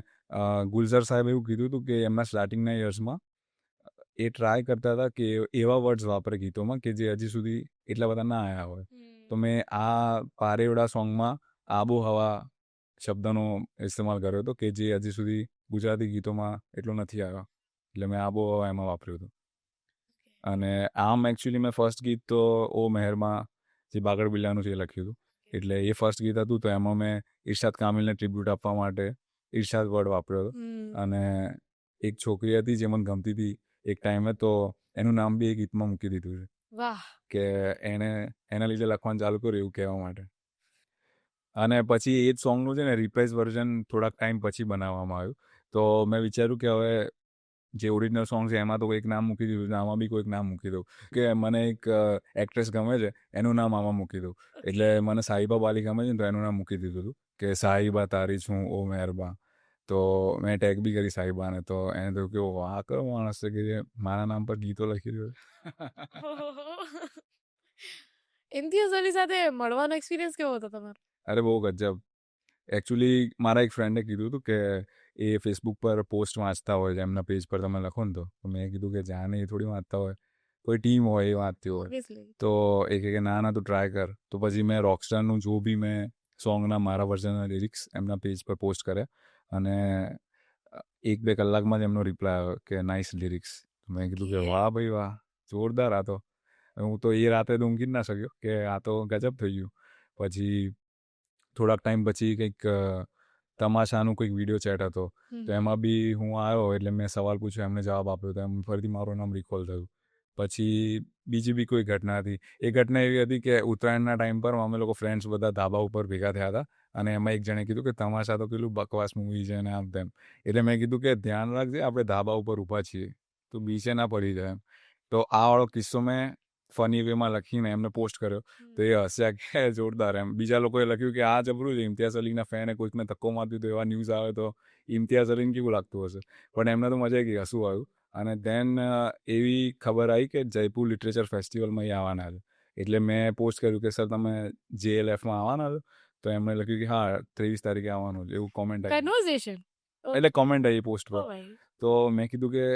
ગુલઝર સાહેબ એવું કીધું હતું કે એમના સ્ટાર્ટિંગના યર્સમાં એ ટ્રાય કરતા હતા કે એવા વર્ડ્સ વાપરે ગીતોમાં કે જે હજી સુધી એટલા બધા ના આવ્યા હોય. તો મેં આ પારેવડા સોંગમાં આબોહવા શબ્દનો ઇસ્તેમાલ કર્યો હતો કે જે હજી સુધી ગુજરાતી ગીતોમાં એટલો નથી આવ્યો, એટલે મેં આબોહવા એમાં વાપર્યું હતું. અને આમ એકચ્યુઅલી મેં ફર્સ્ટ ગીત તો ઓ મહેરમાં જે બાગડ બિલ્લાનું છે એ લખ્યું હતું. એટલે એ ફર્સ્ટ ગીત હતું, તો એમાં મેં ઇરશાદ કામિલને ટ્રિબ્યુટ આપવા માટે ઇરશાદ વર્ડ વાપર્યો હતો. અને એક છોકરી હતી જે મને ગમતી હતી એક ટાઈમે, તો એનું નામ બી એ ગીતમાં મૂકી દીધું છે. વાહ. કે એના લીધે લખવાનું ચાલુ કર્યું એવું કહેવા માટે. અને પછી એ જ સોંગનું છે ને રિપ્રાઇઝ વર્ઝન થોડાક ટાઈમ પછી બનાવવામાં આવ્યું. તો મેં વિચાર્યું કે હવે જે ઓરિજિનલ સોંગ છે એમાં તો કોઈક નામ મૂકી દીધું છે, આમાં બી કોઈક નામ મૂકી દઉં. કે મને એક એક્ટ્રેસ ગમે છે, એનું નામ આમાં મૂકી દઉં. એટલે મને સાહિબા બાલી ગમે છે ને, તો એનું નામ મૂકી દીધું હતું કે સાહિબા તારી છું ઓ મહેરબા. તો મેં ટેગ બી કરી સાહિબાને, તો એને થયું કે આ કયો માણસ છે કે જે મારા નામ પર ગીતો લખી રહ્યો છે. ઇમ્તિયાઝ અલી સાથે મળવાનો એક્સપિરિયન્સ કેવો હતો તમારો? અરે બહુ ગજબ. એકચ્યુઅલી મારા એક ફ્રેન્ડે કીધું હતું કે એ ફેસબુક પર પોસ્ટ વાંચતા હોય છે, એમના પેજ પર તમે લખો ને, તો મેં કીધું કે જાને એ થોડી વાંચતા હોય, કોઈ ટીમ હોય એ વાંચતી હોય. તો એ કહે કે ના તું ટ્રાય કર. તો પછી મેં રોકસ્ટારનું જો બી મેં સોંગના મારા વર્ઝનના લિરિક્સ એમના પેજ પર પોસ્ટ કર્યા, અને 1-2 કલાકમાં જ એમનો રિપ્લાય આવ્યો કે નાઇસ લિરિક્સ. મેં કીધું કે વાહ ભાઈ વાહ, જોરદાર. આ તો હું તો એ રાતે તો ઊંઘી જ ના શક્યો કે આ તો ગજબ થઈ ગયું. પછી થોડાક ટાઈમ પછી કંઈક તમાશાનું કોઈક વિડીયો ચેટ હતો, તો એમાં બી હું આવ્યો, એટલે મેં સવાલ પૂછ્યો, એમને જવાબ આપ્યો, તો એમ ફરીથી મારું નામ રિકોલ થયું. પછી બીજી બી કોઈ ઘટના હતી. એ ઘટના એવી હતી કે ઉત્તરાયણના ટાઈમ પર અમે લોકો ફ્રેન્ડ્સ બધા ધાબા ઉપર ભેગા થયા હતા, અને એમાં એક જણે કીધું કે તમાશા તો પેલું બકવાસ મૂવી છે ને આમ તેમ. એટલે મેં કીધું કે ધ્યાન રાખજે, આપણે ધાબા ઉપર ઊભા છીએ, તો બીચે ના પડી જાય એમ. તો આ વાળો કિસ્સો મેં ફની વેમાં લખીને એમને પોસ્ટ કર્યો, તો એ હસ્યા કે જોરદાર એમ. બીજા લોકોએ લખ્યું કે આ જબરું છે, ઇમ્તિયાઝ અલીના ફેને કોઈકને ધક્કો મારતી તો એવા ન્યૂઝ આવે તો ઇમ્તિયાઝ અલીને કેવું લાગતું હશે. પણ એમને તો મજા આવી ગઈ, હસવું આવ્યું. અને દેન એવી ખબર આવી કે જયપુર લિટરેચર ફેસ્ટિવલમાં એ આવવાના છે. એટલે મેં પોસ્ટ કર્યું કે સર તમે JLFમાં આવવાના છો? તો એમણે લખ્યું કે હા 23 તારીખે આવવાનું છે, એવું કોમેન્ટ આવી. કન્વર્ઝેશન એટલે કોમેન્ટ આવી પોસ્ટ પર. તો મેં કીધું કે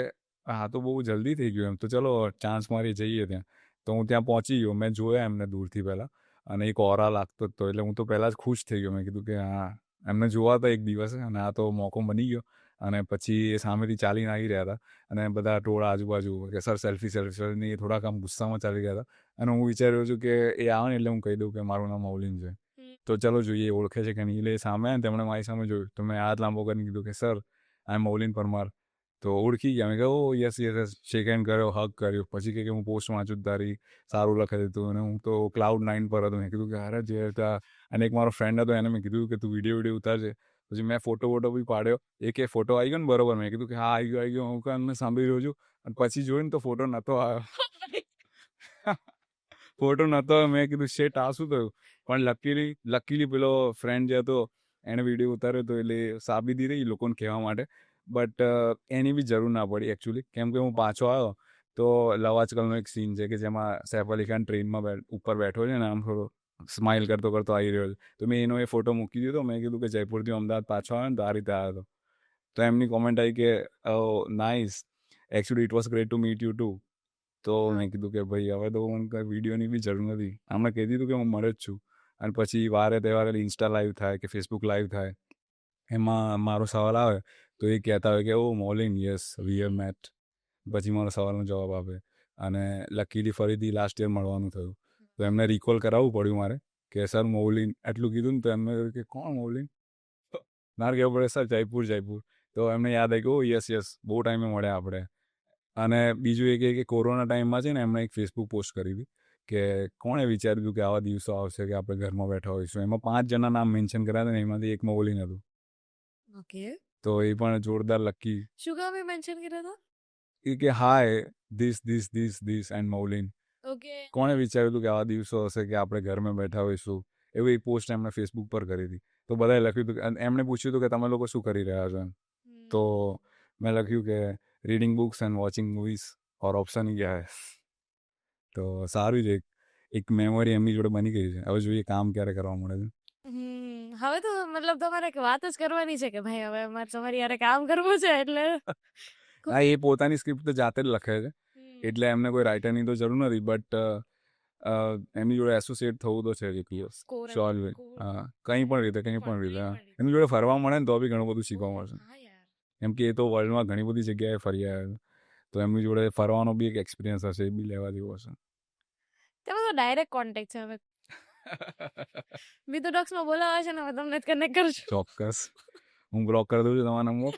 હા તો બહુ જલ્દી થઈ ગયું એમ તો ચલો ચાન્સ મારી જઈએ ત્યાં. તો હું ત્યાં પહોંચી ગયો, મેં જોયા એમને દૂરથી પહેલાં અને એક ઓરા લાગતો જ તો એટલે હું તો પહેલાં જ ખુશ થઈ ગયો. મેં કીધું કે હા એમને જોવા હતા એક દિવસે અને આ તો મોકો બની ગયો. અને પછી એ સામેથી ચાલીને આવી રહ્યા હતા અને બધા ટોળા આજુબાજુ કે સર સેલ્ફી સેલ્ફી ને એ થોડાક આમ ગુસ્સામાં ચાલી ગયા હતા. અને હું વિચાર્યો છું કે એ આવે ને એટલે હું કહી દઉં કે મારું નામ મૌલિન છે. તો ચલો જોઈએ એ ઓળખે છે કે નહીં. એટલે એ સામે આવ્યા ને તેમણે મારી સામે જોયું તો મેં હાથ લાંબો કરીને કીધું કે સર આઈ એમ મૌલિન પરમાર. તો ઓળખી ગયા. મેં કહ્યું ઓ યસ યસ યસ, શેક હેન્ડ કર્યો, હગ કર્યો. પછી કે હું પોસ્ટ વાંચું જ તારી, સારું લખે દીધું. અને હું તો ક્લાઉડ 9 પર હતો. મેં કીધું કે અરે જે હતા. અને એક મારો ફ્રેન્ડ હતો એને મેં કીધું કે તું વિડીયો ઉતારજે. પછી મેં ફોટો બી પાડ્યો. એ ફોટો આવી ગયો ને બરોબર. મેં કીધું કે હા આવી ગયો હું કાન સાંભળી રહ્યો છું. અને પછી જોયું ને તો ફોટો નહોતો આવ્યો. ફોટો નહોતો. મેં કીધું શેટ આ શું થયું. પણ લકીલી પેલો ફ્રેન્ડ જે હતો એણે વિડીયો ઉતાર્યો હતો એટલે સાબિતી રહી લોકોને કહેવા માટે. બટ એની બી જરૂર ના પડી એકચ્યુઅલી, કેમ કે હું પાછો આવ્યો તો લવ આજકલનો એક સીન છે કે જેમાં સૈફ અલી ખાન ટ્રેનમાં ઉપર બેઠો છે ને આમ થોડો સ્માઇલ કરતો આવી રહ્યો છે. તો મેં એનો એ ફોટો મૂકી દીધો. મેં કીધું કે જયપુરથી અમદાવાદ પાછો આવ્યો ને તો આ રીતે આવ્યો હતો. તો એમની કોમેન્ટ આવી કે nice, actually it was great to meet you too. તો મેં કીધું કે ભાઈ હવે તો મને કંઈ વિડીયોની બી જરૂર નથી. આમણે કહી દીધું કે હું મળે જ છું. અને પછી વારે તહેવારે ઇન્સ્ટા લાઈવ થાય કે ફેસબુક લાઈવ થાય એમાં મારો સવાલ આવે તો એ કહેતા હોય કે oh Maulin yes we have met. પછી મારો સવાલનો જવાબ આપે. અને લકીલી ફરીથી લાસ્ટ યર મળવાનું થયું. તો એમને રિકોલ કરાવવું પડ્યું મારે કે સર મૌલિન એટલું કીધું ને તો એમને કહ્યું કે કોણ મૌલિન. ના કહેવું પડે સર જયપુર. તો એમને યાદ આવી કે ઓ યસ બહુ ટાઈમે મળ્યા આપણે. અને બીજું એ કે કોરોના ટાઈમમાં છે ને એમણે એક ફેસબુક પોસ્ટ કરી હતી કે કોણે વિચાર્યું હતું કે આવા દિવસો આવશે કે આપણે ઘરમાં બેઠા હોઈશું. એમાં 5 જણા નામ મેન્શન કર્યા હતા ને એમાંથી એક મૌલિન હતું. ઓકે, તો એ પણ જોરદાર લકી. શું કામ એ મેન્શન કર્યા હતા? એ કે hi this end Maulin. Okay, કોણે વિચાર્યું હતું કે આવા દિવસો હશે કે આપણે ઘરમાં બેઠા હોઈશું. એવી એક પોસ્ટ એમણે ફેસબુક પર કરી હતી. તો બધાએ લખ્યું હતું અને એમણે પૂછ્યું હતું કે તમે લોકો શું કરી રહ્યા છો એમ. તો મેં લખ્યું કે reading books and watching movies ઓર ઓપ્શન ही क्या है. તો સારું છે, એક મેમરી એમની જોડે બની ગઈ છે. હવે જોઈએ કામ ક્યારે કરવા મળે છે. હવે તો મતલબ તમારે એક વાત જ કરવાની છે કે ભાઈ હવે અમારે તમારી યારે કામ કરવું છે એટલે હા એ પોતાની સ્ક્રિપ્ટ તો જાતે જ લખે છે એટલે એમને કોઈ રાઇટરની તો જરૂર નથી. બટ એમની જોડે એસોસિએટ થવું તો છે જ એક દિવસ શ્યોર. હા કંઈ પણ રીતે હા એમની જોડે ફરવા મળે ને તો બી ઘણું બધું શીખવા મળશે. કેમ કે એ તો વર્લ્ડમાં ઘણી બધી જગ્યાએ ફરી આવ્યા છે. તો એમની જોડે ફરવાનો બી એક એક્સપિરિયન્સ હશે, એ બી લેવા જેવો હશે. તેમાં તો ડાયરેક્ટ કોન્ટેક્ટ છે. હવે મિથોડોક્સમાં બોલાવે છે ને હવે તમને જ કનેક્ટ કરું છું. ચોક્કસ હું બ્લોક કરી દઉં છું તમારા નંબર.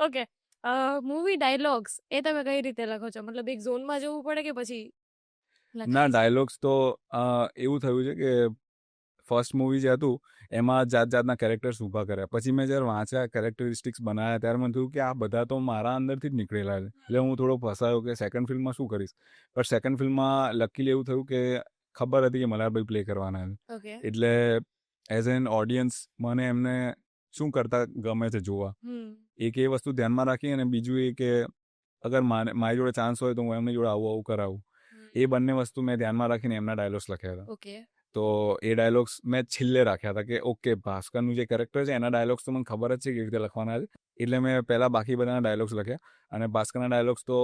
ઓકે, મૂવી ડાયલોગ્સ એ તમે કઈ રીતે લખો છો? મતલબ એક ઝોનમાં જવું પડે કે પછી ના ડાયલોગ્સ તો એવું થયું છે કે ફર્સ્ટ મૂવી જે હતું એમાં જાતના કેરેક્ટર્સ ઊભા કર્યા. પછી મેં જ્યારે વાંચ્યા કેરેક્ટરિસ્ટિક્સ બનાવ્યા ત્યારે મને થયું કે આ બધા તો મારા અંદરથી જ નીકળેલા છે. એટલે હું થોડો ફસાયો કે સેકન્ડ ફિલ્મમાં શું કરીશ. પણ સેકન્ડ ફિલ્મમાં લકીલી એવું થયું કે ખબર હતી કે મલ્હારભાઈ પ્લે કરવાના છે. ઓકે, એટલે એઝ એન ઓડિયન્સ મને એમને શું કરતા ગમે છે જોવા. એક એ વસ્તુ ધ્યાનમાં રાખી અને બીજું એ કે અગર મારી જોડે ચાન્સ હોય તો હું એમની જોડે આવું કરાવું. એ બંને વસ્તુ મેં ધ્યાનમાં રાખીને એમના ડાયલોગ્સ લખ્યા હતા. ઓકે, તો એ ડાયલોગ્સ મેં છેલ્લે રાખ્યા હતા કે ઓકે ભાસ્કરનું જે કેરેક્ટર છે એના ડાયલોગ્સ તો મને ખબર જ છે કેવી રીતે લખવાના છે. એટલે મેં પહેલાં બાકી બધાના ડાયલોગ્સ લખ્યા અને ભાસ્કરના ડાયલોગ્સ તો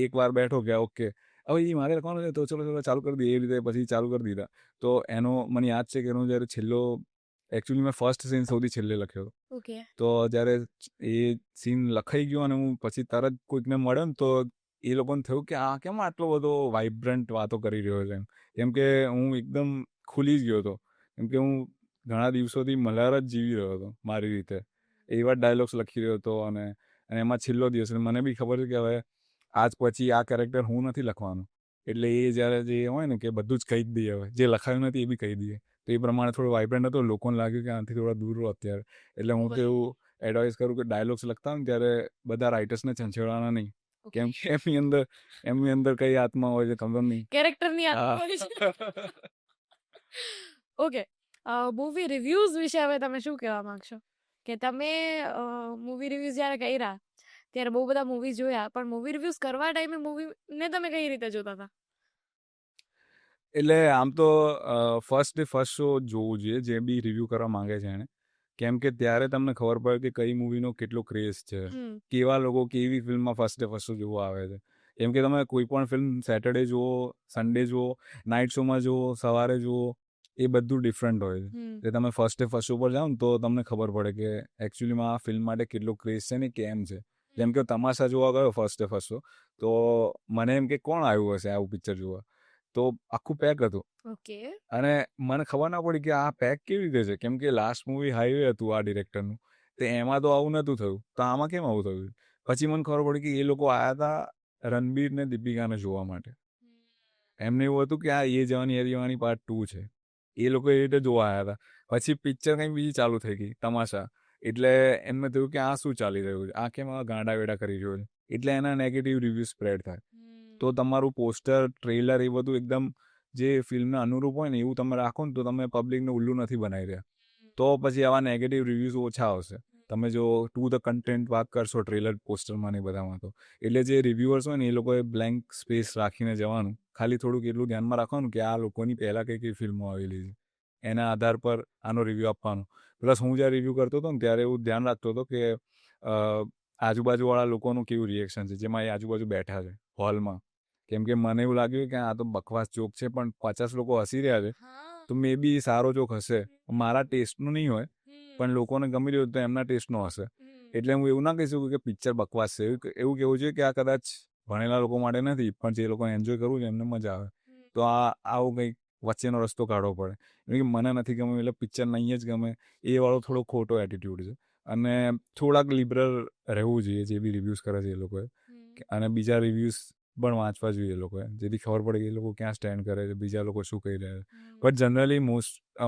એકવાર બેઠો કે ઓકે હવે એ મારે લખવાનું છે તો ચલો ચાલુ કરી દઈએ. એ રીતે પછી ચાલુ કરી દીધા. તો એનો મને યાદ છે કે એનો જ્યારે છેલ્લો એકચ્યુઅલી મેં ફર્સ્ટ સીન સૌથી છેલ્લે લખ્યો હતો. ઓકે, તો જ્યારે એ સીન લખાઈ ગયો અને હું પછી તરત કોઈકને મળ્યો ને તો એ લોકોને થયું કે આ કેમ આટલો બધો વાઇબ્રન્ટ વાતો કરી રહ્યો છે એમ. કેમ કે હું એકદમ ખુલી જ ગયો હતો. કેમ કે હું ઘણા દિવસોથી મલ્હાર જ જીવી રહ્યો હતો મારી રીતે. એવા જ ડાયલોગ્સ લખી રહ્યો હતો અને એમાં છેલ્લો દિવસ મને બી ખબર છે કે હવે આજ પછી આ કેરેક્ટર હું નથી લખવાનું. એટલે એ જ્યારે જે હોય ને કે બધું જ કહી જ દઈએ હવે જે લખાયું નથી એ બી કહી દઈએ. તો એ પ્રમાણે થોડો વાઇબ્રન્ટ હતો. લોકોને લાગ્યું કે આનાથી થોડા દૂર રહો અત્યારે. એટલે હું તો એવું એડવાઇસ કરું કે ડાયલોગ્સ લખતા હોય ને ત્યારે બધા રાઇટર્સને છંછેડવાના નહીં. કેમ કે એમની અંદર કઈ આત્મા હોય છે ખબર નહીં. કેરેક્ટરની આત્મા હોય છે. ઓકે, મૂવી રિવ્યૂઝ વિશે હવે તમે શું કહેવા માંગશો? કે તમે મૂવી રિવ્યૂઝ જ્યારે કર્યા ત્યારે બહુ બધા મૂવીઝ જોયા પણ મૂવી રિવ્યૂઝ કરવા ટાઈમે મૂવીને તમે કઈ રીતે જોતા હતા? એટલે આમ તો ફર્સ્ટ શો જોવું જોઈએ જે બી રિવ્યૂ કરવા માંગે છે એને. કેમ કે ત્યારે તમને ખબર પડે કે કઈ મૂવીનો કેટલો ક્રેઝ છે, કેવા લોકો કેવી ફિલ્મમાં ફર્સ્ટ જોવા આવે છે. કેમ કે તમે કોઈ પણ ફિલ્મ સેટરડે જુઓ, સન્ડે જુઓ, નાઇટ શોમાં જુઓ, સવારે જુઓ, એ બધું ડિફરન્ટ હોય છે. એટલે તમે ફર્સ્ટ શો પર જાઓ ને તો તમને ખબર પડે કે એકચ્યુઅલીમાં આ ફિલ્મ માટે કેટલો ક્રેઝ છે ને કેમ છે. જેમ કે તમાશા જોવા ગયો ફર્સ્ટ શો, તો મને એમ કે કોણ આવ્યું હશે આવું પિક્ચર જોવા, તો આખું પેક હતું. ઓકે. અને મને ખબર ના પડી કે આ પેક કેવી રીતે છે, કેમ કે લાસ્ટ મૂવી હાઈવે હતું આ ડિરેક્ટરનું, તો એમાં તો આવું નહોતું થયું, તો આમાં કેમ આવું થયું. પછી મને ખબર પડી કે એ લોકો આવ્યા હતા રણબીર ને દીપિકાને જોવા માટે. એમને એવું હતું કે આ એ જવાની પાર્ટ 2 છે, એ લોકો એ રીતે જોવા આવ્યા હતા. પછી પિક્ચર કંઈ બીજી ચાલુ થઈ ગઈ તમાશા, એટલે એમને થયું કે આ શું ચાલી રહ્યું છે, આ કેમ ગાંડા વેડા કરી રહ્યો છે, એટલે એના નેગેટિવ રિવ્યૂ સ્પ્રેડ થાય. તો તમારું પોસ્ટર, ટ્રેલર એ બધું એકદમ જે ફિલ્મને અનુરૂપ હોય ને એવું તમે રાખો ને તો તમે પબ્લિકને ઉલ્લુ નથી બનાવી રહ્યા. તો પછી આવા નેગેટિવ રિવ્યૂઝ ઓછા આવશે. તમે જો ટુ ધ કન્ટેન્ટ વાત કરશો ટ્રેલર, પોસ્ટરમાં ને બધામાં, તો એટલે જે રિવ્યુઅર્સ હોય ને એ લોકોએ બ્લેન્ક સ્પેસ રાખીને જવાનું. ખાલી થોડુંક એટલું ધ્યાનમાં રાખવાનું કે આ લોકોની પહેલાં કઈ કઈ ફિલ્મો આવેલી છે, એના આધાર પર આનો રિવ્યૂ આપવાનો. પ્લસ હું જ્યારે રિવ્યૂ કરતો હતો ને ત્યારે એવું ધ્યાન રાખતો હતો કે આજુબાજુવાળા લોકોનું કેવું રિએક્શન છે, જેમાં એ આજુબાજુ બેઠા છે હોલમાં. કેમ કે મને એવું લાગ્યું કે આ તો બકવાસ જોક છે, પણ 50 લોકો હસી રહ્યા છે, તો મે બી સારો જોક હશે. મારા ટેસ્ટનું નહીં હોય, પણ લોકોને ગમી રહ્યું તો એમના ટેસ્ટનો હશે. એટલે હું એવું ના કહી શકું કે પિક્ચર બકવાસ છે. એવું કહેવું જોઈએ કે આ કદાચ ભણેલા લોકો માટે નથી, પણ જે લોકોને એન્જોય કરવું છે એમને મજા આવે. તો આવું કંઈક વચ્ચેનો રસ્તો કાઢવો પડે. કે મને નથી ગમ્યું એટલે પિક્ચર નહીં જ ગમે, એ વાળો થોડો ખોટો એટીટ્યૂડ છે. અને થોડાક લિબરલ રહેવું જોઈએ જે બી રિવ્યૂઝ કરે છે એ લોકોએ, અને બીજા રિવ્યૂઝ પણ વાંચવા જોઈએ એ લોકોએ, જેથી ખબર પડે કે એ લોકો ક્યાં સ્ટેન્ડ કરે છે, બીજા લોકો શું કહી રહ્યા છે. બટ જનરલી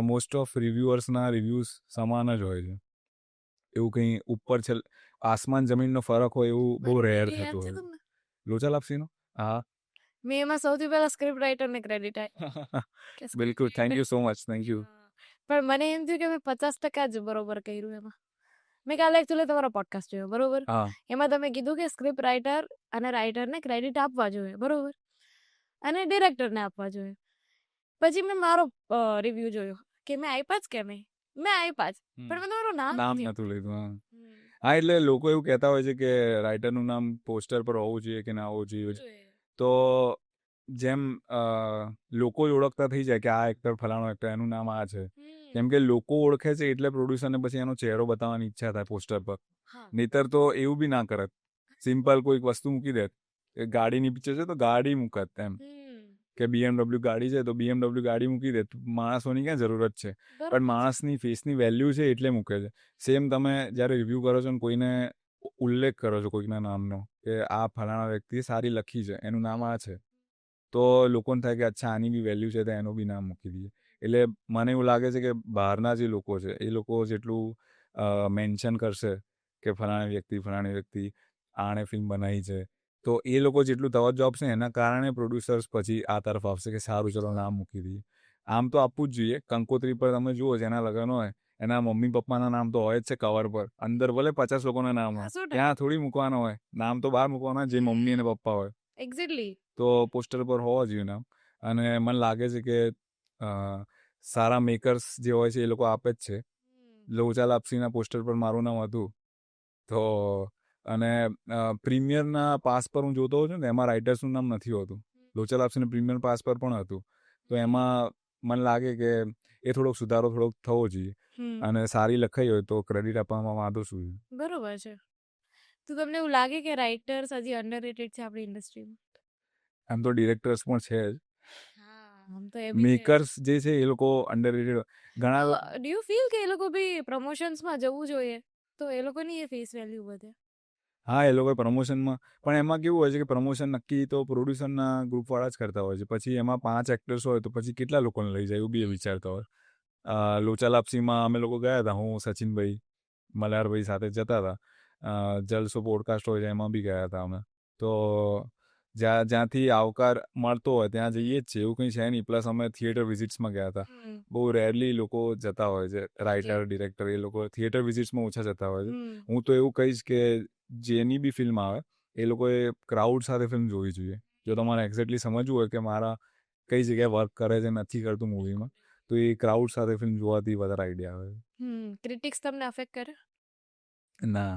મોસ્ટ ઓફ રિવ્યુઅર્સના રિવ્યૂઝ સમાન જ હોય છે. એવું કંઈ ઉપર છે આસમાન જમીનનો ફરક હોય એવું બહુ રેર થતું હોય. લોચા લાપસીનો? હા. મેં એમાં સૌથી પહેલા સ્ક્રિપ્ટ રાઇટરને ક્રેડિટ આપી. બિલકુલ, thank you so much, thank you. પણ મને એમ થયું કે મેં 50% જ બરોબર કર્યું એમાં. મેં કાલે એકચ્યુઅલી તમારો પોડકાસ્ટ જોયો, બરોબર? હા. એમાં તમે કીધું કે સ્ક્રિપ્ટ રાઇટર અને રાઇટરને ક્રેડિટ આપવા જોઈએ, બરોબર, અને ડિરેક્ટરને આપવા જોઈએ. પછી મેં મારો રિવ્યૂ જોયો કે મેં આપ્યા જ કે નહીં, મેં આપ્યા જ, પણ મેં તમારું નામ નતું લીધું. હા, એટલે લોકો એવું કહેતા હોય છે કે રાઇટરનું નામ પોસ્ટર પર હોવું જોઈએ કે ના હોવું જોઈએ. તો જેમ લોકો જ ઓળખતા થઈ જાય કે આ એક્ટર ફલાણો એક્ટર, એનું નામ આ છે. કેમ કે લોકો ઓળખે છે એટલે પ્રોડ્યુસરને પછી એનો ચહેરો બતાવવાની ઈચ્છા થાય પોસ્ટર પર. નહીતર તો એવું બી ના કરત. સિમ્પલ કોઈક વસ્તુ મૂકી દે, ગાડીની પિક્ચર છે તો ગાડી મૂકત એમ, કે BMW ગાડી છે તો BMW ગાડી મૂકી દે. માણસોની ક્યાં જરૂરત છે, પણ માણસની ફેસની વેલ્યુ છે એટલે મૂકે છે. સેમ તમે જ્યારે રિવ્યૂ કરો છો ને કોઈને ઉલ્લેખ કરો છો કોઈકના નામનો, કે આ ફલાણા વ્યક્તિએ સારી લખી છે, એનું નામ આ છે, તો લોકોને થાય કે અચ્છા આની બી વેલ્યુ છે તો એનું બી નામ મૂકી દઈએ. એટલે મને એવું લાગે છે કે બહારના જે લોકો છે એ લોકો જેટલું મેન્શન કરશે કે ફલાણી વ્યક્તિ આણે ફિલ્મ બનાવી છે, તો એ લોકો જેટલું તવજ્જો આપશે એના કારણે પ્રોડ્યુસર્સ પછી આ તરફ આવશે કે સારું ચલો નામ મૂકી દઈએ. આમ તો આપવું જ જોઈએ. કંકોત્રી પર તમે જુઓ જેના લગ્ન હોય એના મમ્મી પપ્પાના નામ તો હોય જ છે કવર પર, અંદર ભલે 50 લોકોના નામ હોય, ત્યાં થોડી મૂકવાનો હોય નામ, તો બહાર મૂકવાના જે મમ્મી અને પપ્પા હોય. એક્ઝેક્ટલી. તો પોસ્ટર પર હોવા જોઈએ નામ. અને મને લાગે છે કે સારા મેકર્સ જે હોય છે એ લોકો આપે જ છે. લોચા લાપસીના પોસ્ટર પર મારું નામ હતું. તો અને પ્રીમિયરના પાસ પર હું જોતો હોઉં છું ને એમાં રાઇટર્સનું નામ નથી હોતું. લોચા લાપસીના પ્રીમિયર પાસ પર પણ હતું. તો એમાં મને લાગે કે એ સુધારો થવો જોઈએ. અને સારી લખાઈ હોય તો ક્રેડિટ આપવામાં વાંધો શું છે. બરોબર છે. તો તમને એવું લાગે કે રાઇટર્સ હજી અંડરરેટેડ છે આપણી ઇન્ડસ્ટ્રીમાં? આમ તો ડિરેક્ટર્સ પણ છે જ. આમ તો એ બી મેકર્સ જે છે એ લોકો અંડરરેટેડ ઘણા. ડુ યુ ફીલ કે એ લોકો બી પ્રમોશન્સમાં જવું જોઈએ તો એ લોકોની એ ફેસ વેલ્યુ વધે? હા, એ લોકો પ્રમોશનમાં, પણ એમાં કેવું હોય છે કે પ્રમોશન નક્કી તો પ્રોડ્યુસરના ગ્રુપવાળા જ કરતા હોય છે. પછી એમાં 5 એક્ટર્સ હોય તો પછી કેટલા લોકોને લઈ જાય એવું બી વિચારતા હોય. લોચા લાપસીમાં અમે લોકો ગયા હતા, હું, સચિનભાઈ, મલ્હારભાઈ સાથે જતા હતા. જલસો પોડકાસ્ટ હોય છે એમાં બી ગયા હતા અમે. તો જ્યાંથી આવકાર મળતો હોય ત્યાં જઈએ જ છે, એવું કંઈ છે નહીં. પ્લસ અમે થિયેટર વિઝિટ્સમાં ગયા હતા. બહુ રેરલી લોકો જતા હોય છે, રાઇટર, ડિરેક્ટર, એ લોકો થિયેટર વિઝિટ્સમાં ઓછા જતા હોય છે. હું તો એવું કહીશ કે જેની બી ફિલ્મ આવે એ લોકોએ ક્રાઉડ સાથે ફિલ્મ જોવી જોઈએ. જો તમારે એક્ઝેક્ટલી સમજવું હોય કે મારા કઈ જગ્યાએ વર્ક કરે છે નથી કરતું મૂવીમાં, તો એ ક્રાઉડ સાથે ફિલ્મ જોવાથી વધારે આઈડિયા આવે. ક્રિટિક્સ તમને અફેક્ટ કરે? ના,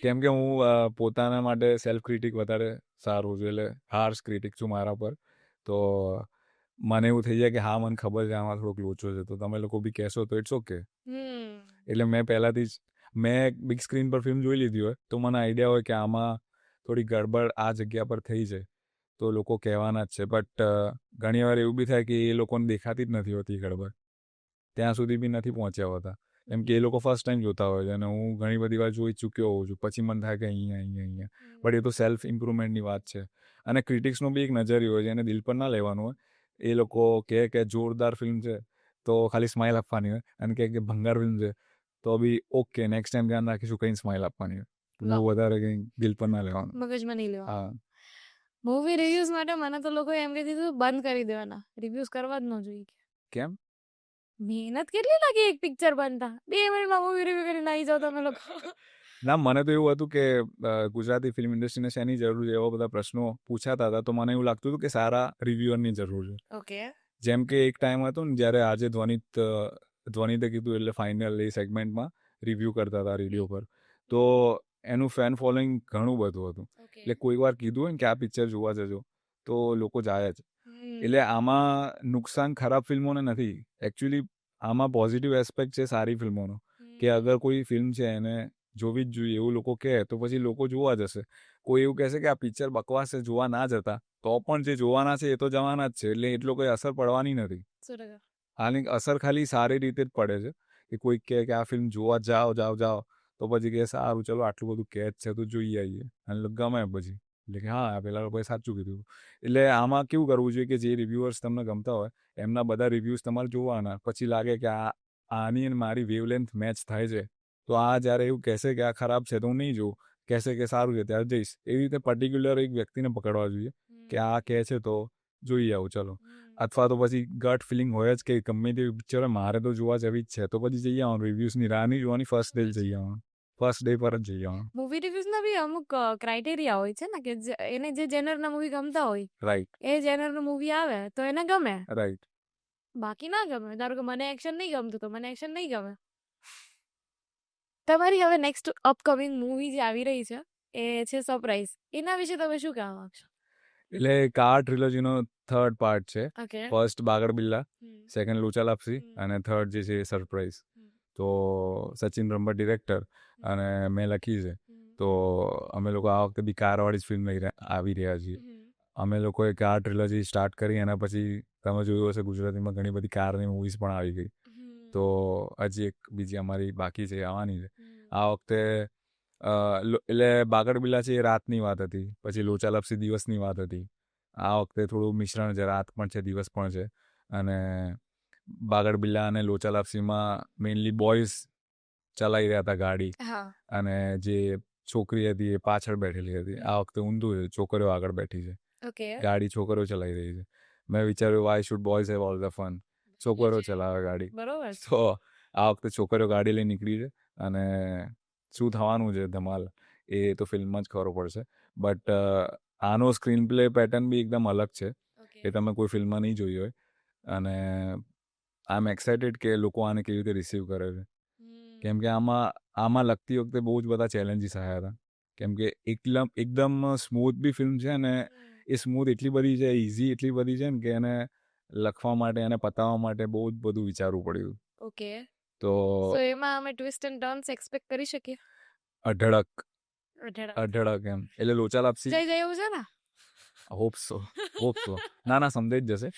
કેમ કે હું પોતાના માટે સેલ્ફ ક્રિટિક વધારે સારું છું, એટલે હાર્શ ક્રિટિક છું મારા પર. તો મને એવું થઈ જાય કે હા મને ખબર છે આમાં થોડોક લોચો છે, તો તમે લોકો બી કહેશો તો ઇટ્સ ઓકે. એટલે મેં પહેલાંથી જ મેં બિગ સ્ક્રીન પર ફિલ્મ જોઈ લીધી હોય તો મને આઈડિયા હોય કે આમાં થોડી ગડબડ આ જગ્યા પર થઈ છે, તો લોકો કહેવાના જ છે. બટ ઘણી વાર એવું બી થાય કે એ લોકોને દેખાતી જ નથી હોતી ગડબડ, ત્યાં સુધી બી નથી પહોંચ્યા હોતા, કેમ કે એ લોકો ફર્સ્ટ ટાઈમ જોતા હોય છે અને હું ઘણી બધી વાર જોઈ ચૂક્યો હોઉં છું. પછી મને થાય કે અહીંયા. બટ એ તો સેલ્ફ ઇમ્પ્રુવમેન્ટની વાત છે. અને ક્રિટિક્સનો બી એક નજરિયો હોય છે, એને દિલ પર ના લેવાનું હોય. એ લોકો કહે કે જોરદાર ફિલ્મ છે તો ખાલી સ્માઇલ આપવાની હોય, અને કહે કે ભંગાર ફિલ્મ છે તો બી ઓકે નેક્સ્ટ ટાઈમ ધ્યાન રાખીશું, કંઈ સ્માઇલ આપવાની હોય. બહુ વધારે કંઈ દિલ પર ના લેવાનું. મગજમાં નહીં લેવા. હા, મૂવી રિવ્યુઝ માટે મને તો લોકો એમ કહી દીધું બંધ કરી દેવાના, રિવ્યુઝ કરવા જ ન જોઈએ. કેમ? મહેનત કેટલી લાગી એક પિક્ચર બનતા? 2 મિનિટમાં મૂવી રિવ્યુ કરીને આવી જાવ તમે લોકો. ના, મને તો એવું હતું કે ગુજરાતી ફિલ્મ ઇન્ડસ્ટ્રીને શેની જરૂર છે, એવા બધા પ્રશ્નો પૂછાતા હતા, તો મને એવું લાગતું હતું કે સારા રિવ્યુઅરની જરૂર છે. ઓકે. જેમ કે એક ટાઈમ હતો ને જ્યારે આજે ધ્વનિતે કીધું એટલે ફાઇનલ એ સેગમેન્ટમાં રિવ્યૂ કરતા હતા રેડિયો પર, તો એનું ફેન ફોલોઈંગ ઘણું બધું હતું. એટલે કોઈ વાર કીધું હોય ને કે આ પિક્ચર જોવા જજો તો લોકો જાય જ. એટલે આમાં નુકસાન ખરાબ ફિલ્મોને નથી, એકચ્યુઅલી આમાં પોઝિટિવ એસ્પેક્ટ છે સારી ફિલ્મોનો, કે અગર કોઈ ફિલ્મ છે એને જોવી જ જોઈએ એવું લોકો કહે તો પછી લોકો જોવા જશે. કોઈ એવું કહેશે કે આ પિક્ચર બકવાસ છે જોવા ના જતા, તો પણ જે જોવાના છે એ તો જવાના જ છે, એટલે એટલો કોઈ અસર પડવાની નથી. 100%. આની અસર ખાલી સારી રીતે જ પડે છે કે કોઈક કહે કે આ ફિલ્મ જોવા જાઓ તો પછી કહે સારું ચલો આટલું બધું કહે જ છે તો જોઈ આવીએ, અને ગમે પછી એટલે કે હા પેલા લોકોએ સાચું કીધું. એટલે આમાં કેવું કરવું જોઈએ કે જે રિવ્યુઅર્સ તમને ગમતા હોય એમના બધા રિવ્યૂઝ તમારે જોવાના, પછી લાગે કે આની અને મારી વેવલેન્થ મેચ થાય છે તો આ જ્યારે એવું કહેશે કે આ ખરાબ છે તો હું નહીં જોઉં, કહેશે કે સારું છે ત્યારે જઈશ. એવી રીતે પર્ટિક્યુલર એક વ્યક્તિને પકડવા જોઈએ કે આ કહે છે તો જોઈ આવું ચલો. અથવા તો પછી ગટ ફિલિંગ હોય જ કે ગમે તેવી પિક્ચર મારે તો જોવા જવી જ છે તો પછી જઈ આવવાનું, રિવ્યૂઝની રાહ નહીં જોવાની, ફર્સ્ટ ડે જઈ આવવાનું, ફર્સ્ટ ડે પર જ જઈ આવવાનું. મૂવી રિવ્યુઝના બી અમુક ક્રાઇટેરિયા હોય છે ને કે એને જે જેનરના મૂવી ગમતા હોય રાઈટ, એ જેનરનું મૂવી આવે તો એને ગમે, રાઈટ. બાકી ના ગમે. ધારો કે મને એક્શન નહીં ગમતું તો મને એક્શન નહીં ગમે. તમારી હવે નેક્સ્ટ અપકમિંગ મૂવી જે આવી રહી છે એ છે સરપ્રાઈઝ, એના વિશે તમે શું કહેવા માંગશો? એટલે કાર ટ્રિલોજીનો 3rd પાર્ટ છે. ઓકે. ફર્સ્ટ બાગડ બિલ્લા, સેકન્ડ લોચા લાપસી અને થર્ડ જે છે એ સરપ્રાઈઝ. તો સચિન બ્રહ્મભટ્ટ ડિરેક્ટર અને મેં લખી છે. તો અમે લોકો આ વખતે બી કારવાળી જ ફિલ્મ આવી રહ્યા છીએ. અમે લોકોએ કાર ટ્રિલોજી સ્ટાર્ટ કરી એના પછી તમે જોયું હશે ગુજરાતીમાં ઘણી બધી કારની મૂવીઝ પણ આવી ગઈ, તો હજી એક બીજી અમારી બાકી છે, આવવાની છે. આ વખતે એટલે બાગડ બિલ્લા છે એ રાતની વાત હતી, પછી લોચા લપસી દિવસની વાત હતી. આ વખતે થોડું મિશ્રણ છે, રાત પણ છે દિવસ પણ છે. અને બાગડ બિલ્લા અને લોચા લપસીમાં મેઇનલી બોયઝ ચલાવી રહ્યા હતા ગાડી, અને જે છોકરી હતી એ પાછળ બેઠેલી હતી. આ વખતે ઊંધું છે, છોકરીઓ આગળ બેઠી છે, ઓકે. ગાડી છોકરીઓ ચલાવી રહી છે. મેં વિચાર્યું why should boys have all the fun, છોકરીઓ ચલાવે ગાડી. બરોબર. તો આ વખતે છોકરીઓ ગાડી લઈ નીકળી છે, અને શું થવાનું છે ધમાલ એ તો ફિલ્મમાં જ ખબર પડશે. બટ આનો સ્ક્રીન પ્લે પેટર્ન બી એકદમ અલગ છે, એ તમે કોઈ ફિલ્મમાં નહીં જોઈ હોય. અને આઈ એમ એક્સાઇટેડ કે લોકો આને કેવી રીતે રિસીવ કરે છે, કેમ કે આમાં લખતી વખતે બહુ જ બધા ચેલેન્જીસ આવ્યા હતા, કેમ કે એકદમ સ્મૂથ બી ફિલ્મ છે, અને એ સ્મૂથ એટલી બધી છે, ઇઝી એટલી બધી છે ને કે એને લખવા માટે અને પતાવવા માટે બહુ જ બધું વિચારવું પડ્યું. ઓકે. તો એમાં અમે ટ્વિસ્ટ એન્ડ ટર્ન્સ એક્સપેક્ટ કરી શકીએ? અઢળક અઢળક. એમ, એટલે લોચા લાપસી જઈ એવું છે ને? Hope so. ના સમજાઈ જ જશે.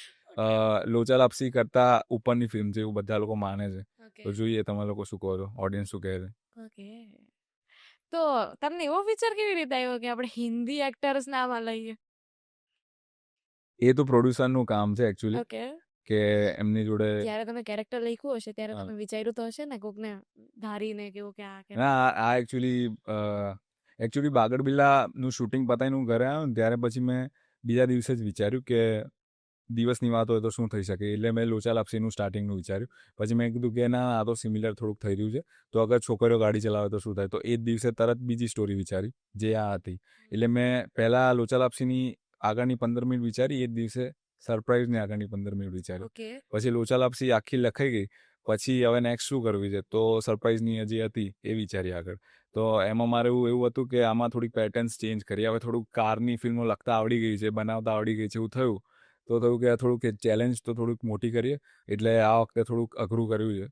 લોચા લાપસી કરતા ઉપરની ફિલ્મ છે એવું બધા લોકો માને છે, તો જોઈએ તમે લોકો શું કહો છો, ઓડિયન્સ શું કહે છે. ઓકે. તો તમને એવો વિચાર કેવી રીતે આવ્યો કે આપણે હિન્દી એક્ટર્સ ને આમાં લઈએ? એ તો પ્રોડ્યુસરનું કામ છે એકચ્યુઅલી, ઓકે. કે એમની જોડે જ્યારે તમે કેરેક્ટર લખ્યું હશે ત્યારે તમે વિચાર્યું તો હશે ને કોકને ધારીને કેવું કે આ ના, આ એકચ્યુઅલી બાગડ બિલ્લાનું શૂટિંગ પતાવીને હું ઘરે આવ્યો ને ત્યારે પછી મેં બીજા દિવસે જ વિચાર્યું કે દિવસની વાત હોય તો શું થઈ શકે, એટલે મેં લોચા લાપસીનું સ્ટાર્ટિંગનું વિચાર્યું. પછી મેં કીધું કે ના આ તો સિમિલર થોડુંક થઈ રહ્યું છે, તો અગર છોકરીઓ ગાડી ચલાવે તો શું થાય, તો એ જ દિવસે તરત બીજી સ્ટોરી વિચારી જે આ હતી. એટલે મેં પહેલાં લોચા લાપસીની આગળની 15 મિનિટ વિચારી, એ જ દિવસે સરપ્રાઈઝની આગળની 15 મિનિટ વિચારી. પછી લોચા લાપસી આખી લખાઈ ગઈ, પછી હવે નેક્સ્ટ શું કરવી છે, તો સરપ્રાઈઝની હજી હતી એ વિચારી આગળ. તો એમાં મારે એવું હતું કે આમાં થોડીક પેટર્ન્સ ચેન્જ કરી, હવે થોડુંક કારની ફિલ્મો લખતા આવડી ગઈ છે, બનાવતા આવડી ગઈ છે એવું થયું. તો થયું કે આ થોડુંક ચેલેન્જ તો થોડુંક મોટી કરીએ, એટલે આ વખતે થોડુંક અઘરું કર્યું છે.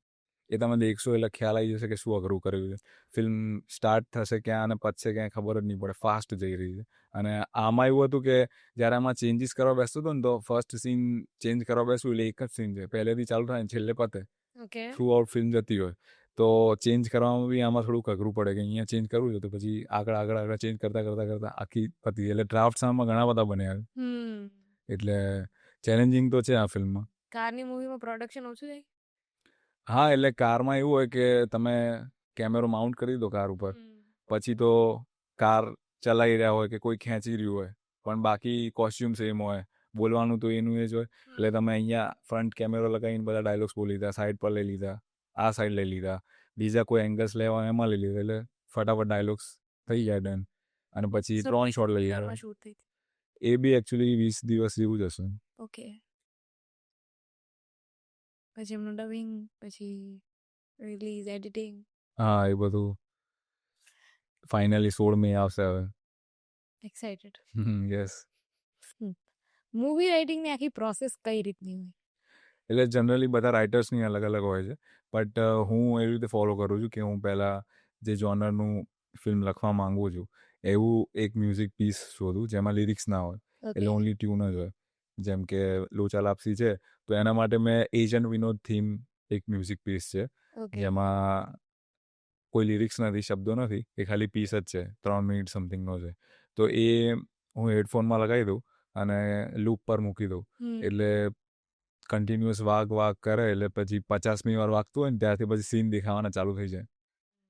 એ તમે દેખશો એટલે ખ્યાલ આવી જશે કે શું અઘરું કર્યું છે. ફિલ્મ સ્ટાર્ટ થશે ક્યાં અને પતશે ક્યાં ખબર જ નહીં પડે, ફાસ્ટ જઈ રહી છે. અને આમાં એવું હતું કે જ્યારે આમાં ચેન્જીસ કરવા બેસતો હતો ને, તો ફર્સ્ટ સીન ચેન્જ કરવા બેસું એટલે એક જ સીન છે, પહેલેથી ચાલુ થાય ને છેલ્લે પતે, ઓકે. થ્રુ આઉટ ફિલ્મ જતી હોય. તો ચેન્જ કરવામાં બી આમાં થોડુંક અઘરું પડે કે અહીંયા ચેન્જ કરવું છે, તો પછી આગળ આગળ આગળ ચેન્જ કરતાં કરતાં કરતાં આખી પતી. એટલે ડ્રાફ્ટ્સ આમાં ઘણા બધા બન્યા છે. હમ. એટલે ચેલેન્જિંગ તો છે આ ફિલ્મમાં. કારની મૂવીમાં પ્રોડક્શન ઓછું થાય? હા, એટલે કારમાં એવું હોય કે તમે કેમેરો માઉન્ટ કરી દો કાર ઉપર, પછી તો કાર ચલાવી રહ્યા હોય કે કોઈ ખેંચી રહ્યું હોય, પણ બાકી કોસ્ચ્યુમ સેમ હોય, બોલવાનું તો એનું એ જ હોય. એટલે તમે અહીંયા ફ્રન્ટ કેમેરો લગાવીને બધા ડાયલોગ્સ બોલી લીધા, સાઈડ પર લઈ લીધા, આ સાઈડ લઈ લીધા, બીજા કોઈ એંગલ્સ લેવા હોય એમાં લઈ લીધા, એટલે ફટાફટ ડાયલોગ્સ થઈ જાય ડન. અને પછી 3 શોટ લઈ લીધા. શૂટ થઈ? એ બી એકચ્યુઅલી 20 દિવસ જેવું જ હશે. ઓકે. પછી એમનું ડબિંગ, પછી રિલીઝ, એડિટિંગ. હા, એ બધું ફાઇનલી 16 મે આવશે હવે. એક્સાઇટેડ. યસ. મૂવી રાઇટિંગની આખી પ્રોસેસ કઈ રીતની હોય? એટલે જનરલી બધા રાઇટર્સની અલગ અલગ હોય છે, બટ હું એવી રીતે ફોલો કરું છું કે હું પહેલાં જે જોનરનું ફિલ્મ લખવા માંગુ છું એવું એક મ્યુઝિક પીસ શોધું જેમાં લિરિક્સ ના હોય, એટલે ઓનલી ટ્યુન જ હોય. જેમ કે લોચા લાપસી છે, તો એના માટે મેં એજન્ટ વિનોદ થીમ એક મ્યુઝિક પીસ છે, જેમાં કોઈ લિરિક્સ નથી, શબ્દો નથી, એ ખાલી પીસ જ છે, 3 મિનિટ સમથિંગનો છે. તો એ હું હેડફોનમાં લગાવી દઉં અને લૂપ પર મૂકી દઉં, એટલે કન્ટિન્યુઅસ વાગ કરે, એટલે પછી 50મી વાર વાગતું હોય ને ત્યારથી પછી સીન દેખાવાના ચાલુ થઈ જાય.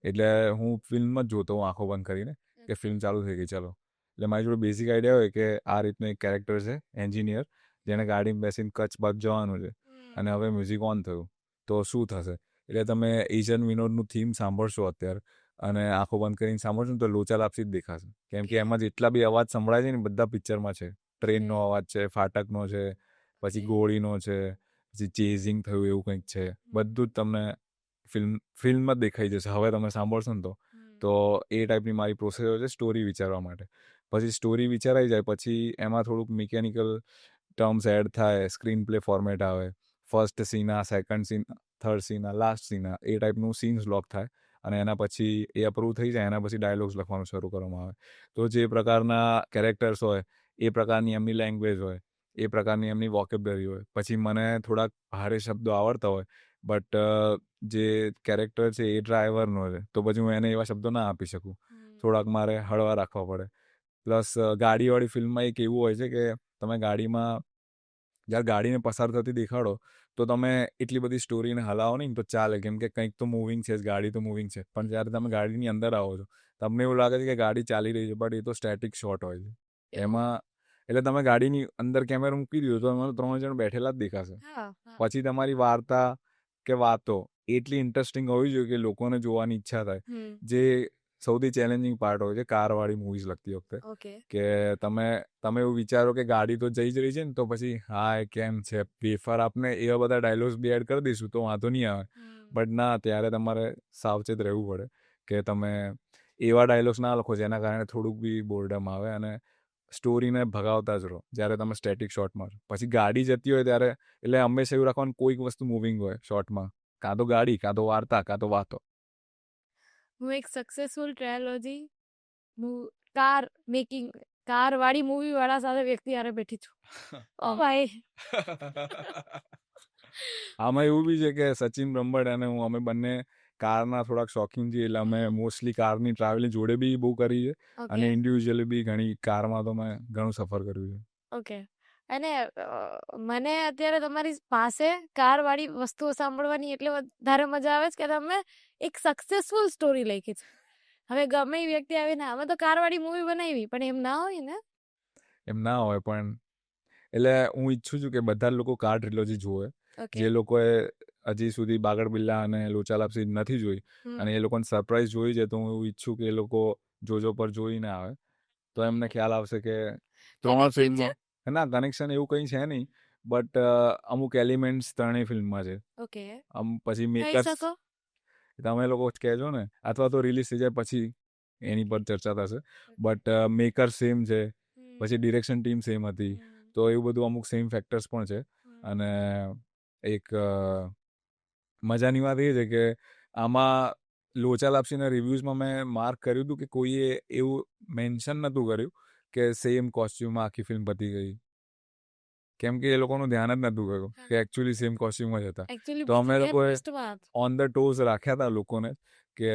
એટલે હું ફિલ્મ જ જોતો હું આંખો બંધ કરીને કે ફિલ્મ ચાલુ થઈ ગઈ ચાલો. એટલે મારી જોડે બેઝિક આઈડિયા હોય કે આ રીતનું એક કેરેક્ટર છે એન્જિનિયર, જેને ગાડીમાં બેસીને કચ્છ બાદ જવાનું છે, અને હવે મ્યુઝિક ઓન થયું તો શું થશે. એટલે તમે એજન્ટ વિનોદનું થીમ સાંભળશો અત્યારે અને આંખો બંધ કરીને સાંભળશો ને તો લોચા લાપસી જ દેખાશે, કેમ કે એમાં જેટલા બી અવાજ સંભળાય છે ને બધા પિક્ચરમાં છે. ટ્રેનનો અવાજ છે, ફાટકનો છે, પછી ગોળીનો છે, પછી ચેઝિંગ થયું એવું કંઈક છે, બધું જ તમને ફિલ્મ જ દેખાઈ જશે હવે તમે સાંભળશો ને તો એ ટાઈપની મારી પ્રોસેસ હોય છે સ્ટોરી વિચારવા માટે. પછી સ્ટોરી વિચારાઈ જાય પછી એમાં થોડુંક મિકેનિકલ ટર્મ્સ એડ થાય, સ્ક્રીન પ્લે ફોર્મેટ આવે, ફર્સ્ટ સીન આ, સેકન્ડ સીન, થર્ડ સીન આ, લાસ્ટ સીન આ, એ ટાઈપનું સીન્સ લોક થાય, અને એના પછી એ અપ્રૂવ થઈ જાય, એના પછી ડાયલોગ્સ લખવાનું શરૂ કરવામાં આવે. તો જે પ્રકારના કેરેક્ટર્સ હોય એ પ્રકારની એમની લેંગ્વેજ હોય, એ પ્રકારની એમની વોકેબ્લરી હોય. પછી મને થોડાક ભારે શબ્દો આવડતા હોય, બટ જે કેરેક્ટર છે એ ડ્રાઈવરનો છે, તો પછી હું એને એવા શબ્દો ના આપી શકું, થોડાક મારે હળવા રાખવા પડે. પ્લસ ગાડીવાળી ફિલ્મમાં એક એવું હોય છે કે તમે ગાડીમાં જ્યારે ગાડીને પસાર થતી દેખાડો તો તમે એટલી બધી સ્ટોરીને હલાવો નહીં તો ચાલે, કેમ કે કંઈક તો મૂવિંગ છે, ગાડી તો મૂવિંગ છે. પણ જ્યારે તમે ગાડીની અંદર આવો છો તમને એવું લાગે છે કે ગાડી ચાલી રહી છે, બટ એ તો સ્ટેટિક શોટ હોય છે એમાં. એટલે તમે ગાડીની અંદર કેમેરો મૂકી દીધો તો એમાં 3 જણ બેઠેલા જ દેખાશે. પછી તમારી વાર્તા કે વાતો એટલી ઇન્ટરેસ્ટિંગ હોવી જોઈએ કે લોકોને જોવાની ઈચ્છા થાય, જે સૌથી ચેલેન્જિંગ પાર્ટ હોય છે કારવાળી મૂવીઝ લખતી વખતે. કે તમે એવું વિચારો કે ગાડી તો જઈ જ રહી છે ને, તો પછી હાય કેમ છે પેફર આપને એવા બધા ડાયલોગ્સ બી એડ કરી દઈશું તો વાંધો નહીં આવે. બટ ના, ત્યારે તમારે સાવચેત રહેવું પડે કે તમે એવા ડાયલોગ્સ ના લખો જેના કારણે થોડુંક બી બોર્ડમ આવે અને સ્ટોરીને ભગાવતા જ રહો જ્યારે તમે સ્ટેટિક શોટમાં છો. પછી ગાડી જતી હોય ત્યારે એટલે હંમેશા એવું રાખવાનું કોઈક વસ્તુ મૂવિંગ હોય શોટમાં, કાં તો ગાડી, કાં તો વાર્તા, કાં તો વાતો. હું એક સક્સેસફુલ ટ્રાયોલોજી કાર વાળી મૂવી વાળા સાથે વ્યક્તિ હારે બેઠી છું. ઓ ભાઈ. આમાં એવું બી છે કે સચિન બ્રહ્મભટ્ટ અને હું અમે બંને કારના થોડાક શોખીન છીએ, એટલે અમે મોસ્ટલી કારની ટ્રાવેલિંગ જોડે બી બહુ કરી છે, અને ઇન્ડિવિજ્યુઅલી બી ઘણી કારમાં તો મેં ઘણું સફર કર્યું છે. ઓકે. અને મને અત્યારે તમારી પાસે કાર વાળી વસ્તુઓ સાંભળવાની એટલે વધારે મજા આવે છે કે તમે એક સક્સેસફુલ સ્ટોરી લખી છે. હવે ગમે એ વ્યક્તિ આવીને અમે તો કાર વાળી મૂવી બનાવી, પણ એમ ના હોય ને. એમ ના હોય, પણ એટલે હું ઈચ્છું છું કે બધા લોકો કાર ટ્રિલોજી જોવે. જે લોકોએ હજી સુધી બાગડ બિલ્લા અને લોચા લાપસી નથી જોઈ અને એ લોકોને સરપ્રાઈઝ જોઈ છે, તો હું એવું ઈચ્છું કે એ લોકો જોજો પર જોઈને આવે તો એમને ખ્યાલ આવશે કે 3 ફિલ્મો ના કનેક્શન એવું કંઈ છે નહીં, બટ અમુક એલિમેન્ટ્સ ત્રણેય ફિલ્મમાં છે. ઓકે, પછી કહી મેકર્સ શકો? તમે લોકો જ કહેજો ને, અથવા તો રિલીઝ થઈ જાય પછી એની પર ચર્ચા થશે. બટ મેકર સેમ છે, પછી ડિરેક્શન ટીમ સેમ હતી, તો એવું બધું અમુક સેમ ફેક્ટર્સ પણ છે. અને એક મજાની વાત એ છે કે આમાં લોચા લાપસીના રિવ્યૂઝમાં મેં માર્ક કર્યું હતું કે કોઈએ એવું મેન્શન નહોતું કર્યું કે સેમ કોસ્ચ્યુમમાં આખી ફિલ્મ પતી ગઈ, કેમ કે એ લોકોનું ધ્યાન જ નહોતું ગયું કે એકચ્યુઅલી સેમ કોસ્ચ્યુમ જ હતા. એકચ્યુઅલી તો અમે લોકોએ ટ્વિસ્ટમાં ઓન ધ ટોઝ રાખ્યા હતા લોકોને, કે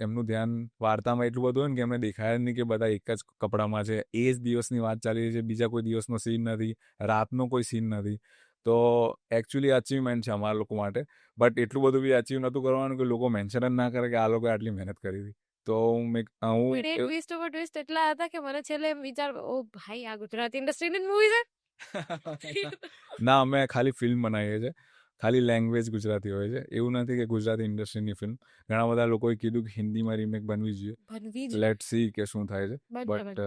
એમનું ધ્યાન વાર્તામાં એટલું બધું હોય ને કે એમને દેખાય જ નહીં કે બધા એક જ કપડામાં છે, એ જ દિવસની વાત ચાલી રહી છે, બીજા કોઈ દિવસનો સીન નથી, રાતનો કોઈ સીન નથી. તો એકચ્યુઅલી અચીવમેન્ટ છે અમારા લોકો માટે. બટ એટલું બધું બી અચીવ નહોતું કરવાનું કે લોકો મેન્શન જ ના કરે કે આ લોકોએ આટલી મહેનત કરી હતી. તો હું ટ્વિસ્ટ ઓવર ટ્વિસ્ટ એટલા હતા કે મને છેલ્લે એમ વિચાર, ઓ ભાઈ આ ગુજરાતી ઇન્ડસ્ટ્રીની મૂવી છે. ના, અમે ખાલી ફિલ્મ બનાવીએ છીએ, ખાલી લેંગ્વેજ ગુજરાતી હોય છે. એવું નથી કે ગુજરાતી ઇન્ડસ્ટ્રીની ફિલ્મ. ઘણા બધા લોકોએ કીધું કે હિન્દીમાં રીમેક બનવી જોઈએ. બનવી જ લેટ સી કે શું થાય છે. બરાબર. બટ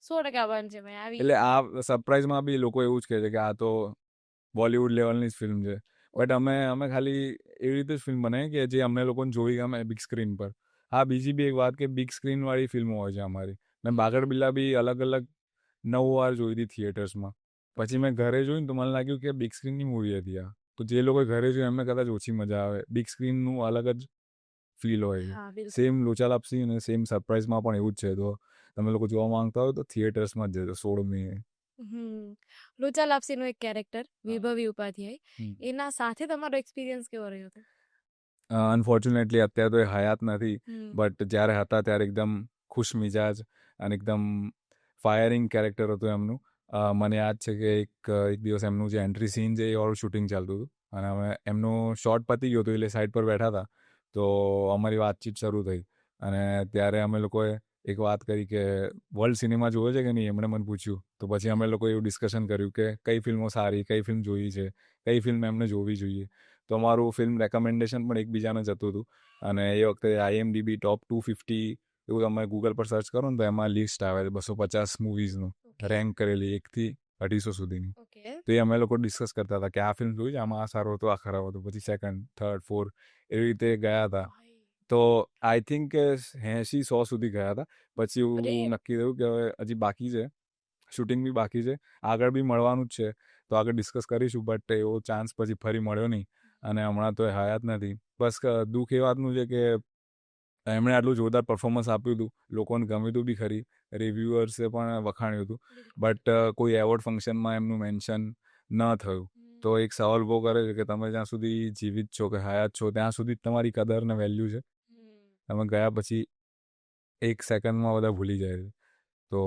100% બનશે ભાઈ આવી. એટલે આ સરપ્રાઇઝમાં બી લોકો એવું જ કહે છે કે આ તો બોલિવૂડ લેવલની જ ફિલ્મ છે. બટ અમે ખાલી એવી રીતે જ ફિલ્મ બનાવીએ કે જે અમને લોકોને જોઈ ગમે બિગ સ્ક્રીન પર. હા, બીજી બી એક વાત કે બિગ સ્ક્રીનવાળી ફિલ્મો હોય છે અમારી. મેં બાગડ બિલ્લા બી અલગ 9 વાર જોઈ હતી થિયેટર્સમાં. પછી મેં ઘરે જોઈને તો મને લાગ્યું કે બિગ સ્ક્રીનની મૂવી હતી આ. તો જે લોકોએ ઘરે જોયું એમને કદાચ ઓછી મજા આવે. બિગ સ્ક્રીનનું અલગ જ ફીલ હોય છે. હા, બિલકુલ. સેમ લોચા લાપસી અને સેમ સરપ્રાઇઝમાં પણ એવું જ છે. તો તમે લોકો જોવા માંગતા હોય તો થિયેટર્સમાં જ જજો 16 મે. લોચા લાપસીનો એક કેરેક્ટર વિભવી ઉપાધ્યાય, એના સાથે તમારો એક્સપિરિયન્સ કેવો રહ્યો હતો? અનફોર્ચ્યુનેટલી અત્યારે તો એ હયાત નથી, બટ જ્યારે હતા ત્યારે એકદમ ખુશ મિજાજ અને એકદમ ફાયરિંગ કેરેક્ટર હતું એમનું. મને યાદ છે કે એક દિવસ એમનું જે એન્ટ્રી સીન છે એ વાળું શૂટિંગ ચાલતું હતું, અને અમે એમનું શોટ પતી ગયું હતું એટલે સાઈડ પર બેઠા હતા. તો અમારી વાતચીત શરૂ થઈ, અને ત્યારે અમે લોકોએ એક વાત કરી કે વર્લ્ડ સિનેમા જોવે છે કે નહીં, એમણે મને પૂછ્યું. તો પછી અમે લોકોએ એવું ડિસ્કશન કર્યું કે કઈ ફિલ્મો સારી, કઈ ફિલ્મ જોઈ છે, કઈ ફિલ્મ એમને જોવી જોઈએ. તો અમારું ફિલ્મ રેકમેન્ડેશન પણ એકબીજાને જતું હતું. અને એ વખતે IMDb ટોપ 250 એવું તમે ગૂગલ પર સર્ચ કરો ને તો એમાં લિસ્ટ આવે છે 250 મૂવીઝનું, રેન્ક કરેલી 1 થી 250 સુધીની. તો એ અમે લોકો ડિસ્કસ કરતા હતા કે આ ફિલ્મ જોઈ છે, આમાં આ સારું હતું, આ ખરાબ હતું, પછી સેકન્ડ, થર્ડ, ફોર્થ એવી રીતે ગયા હતા. તો આઈ થિંક કે 80-100 સુધી ગયા હતા. પછી એવું નક્કી થયું કે હવે હજી બાકી છે, શૂટિંગ બી બાકી છે, આગળ બી મળવાનું જ છે, તો આગળ ડિસ્કસ કરીશું. બટ એવો ચાન્સ પછી ફરી મળ્યો નહીં, અને હમણાં તો એ હયાત નથી. બસ દુઃખ એ વાતનું છે કે એમણે આટલું જોરદાર પરફોર્મન્સ આપ્યું હતું, લોકોને ગમ્યું હતું બી ખરી, રિવ્યુઅર્સે પણ વખાણ્યું હતું, બટ કોઈ એવોર્ડ ફંક્શનમાં એમનું મેન્શન ન થયું. તો એક સવાલ ઊભો કરે છે કે તમે જ્યાં સુધી જીવિત છો કે હયાત છો ત્યાં સુધી જ તમારી કદર ને વેલ્યુ છે. તમે ગયા પછી એક સેકન્ડમાં બધા ભૂલી જાય છે. તો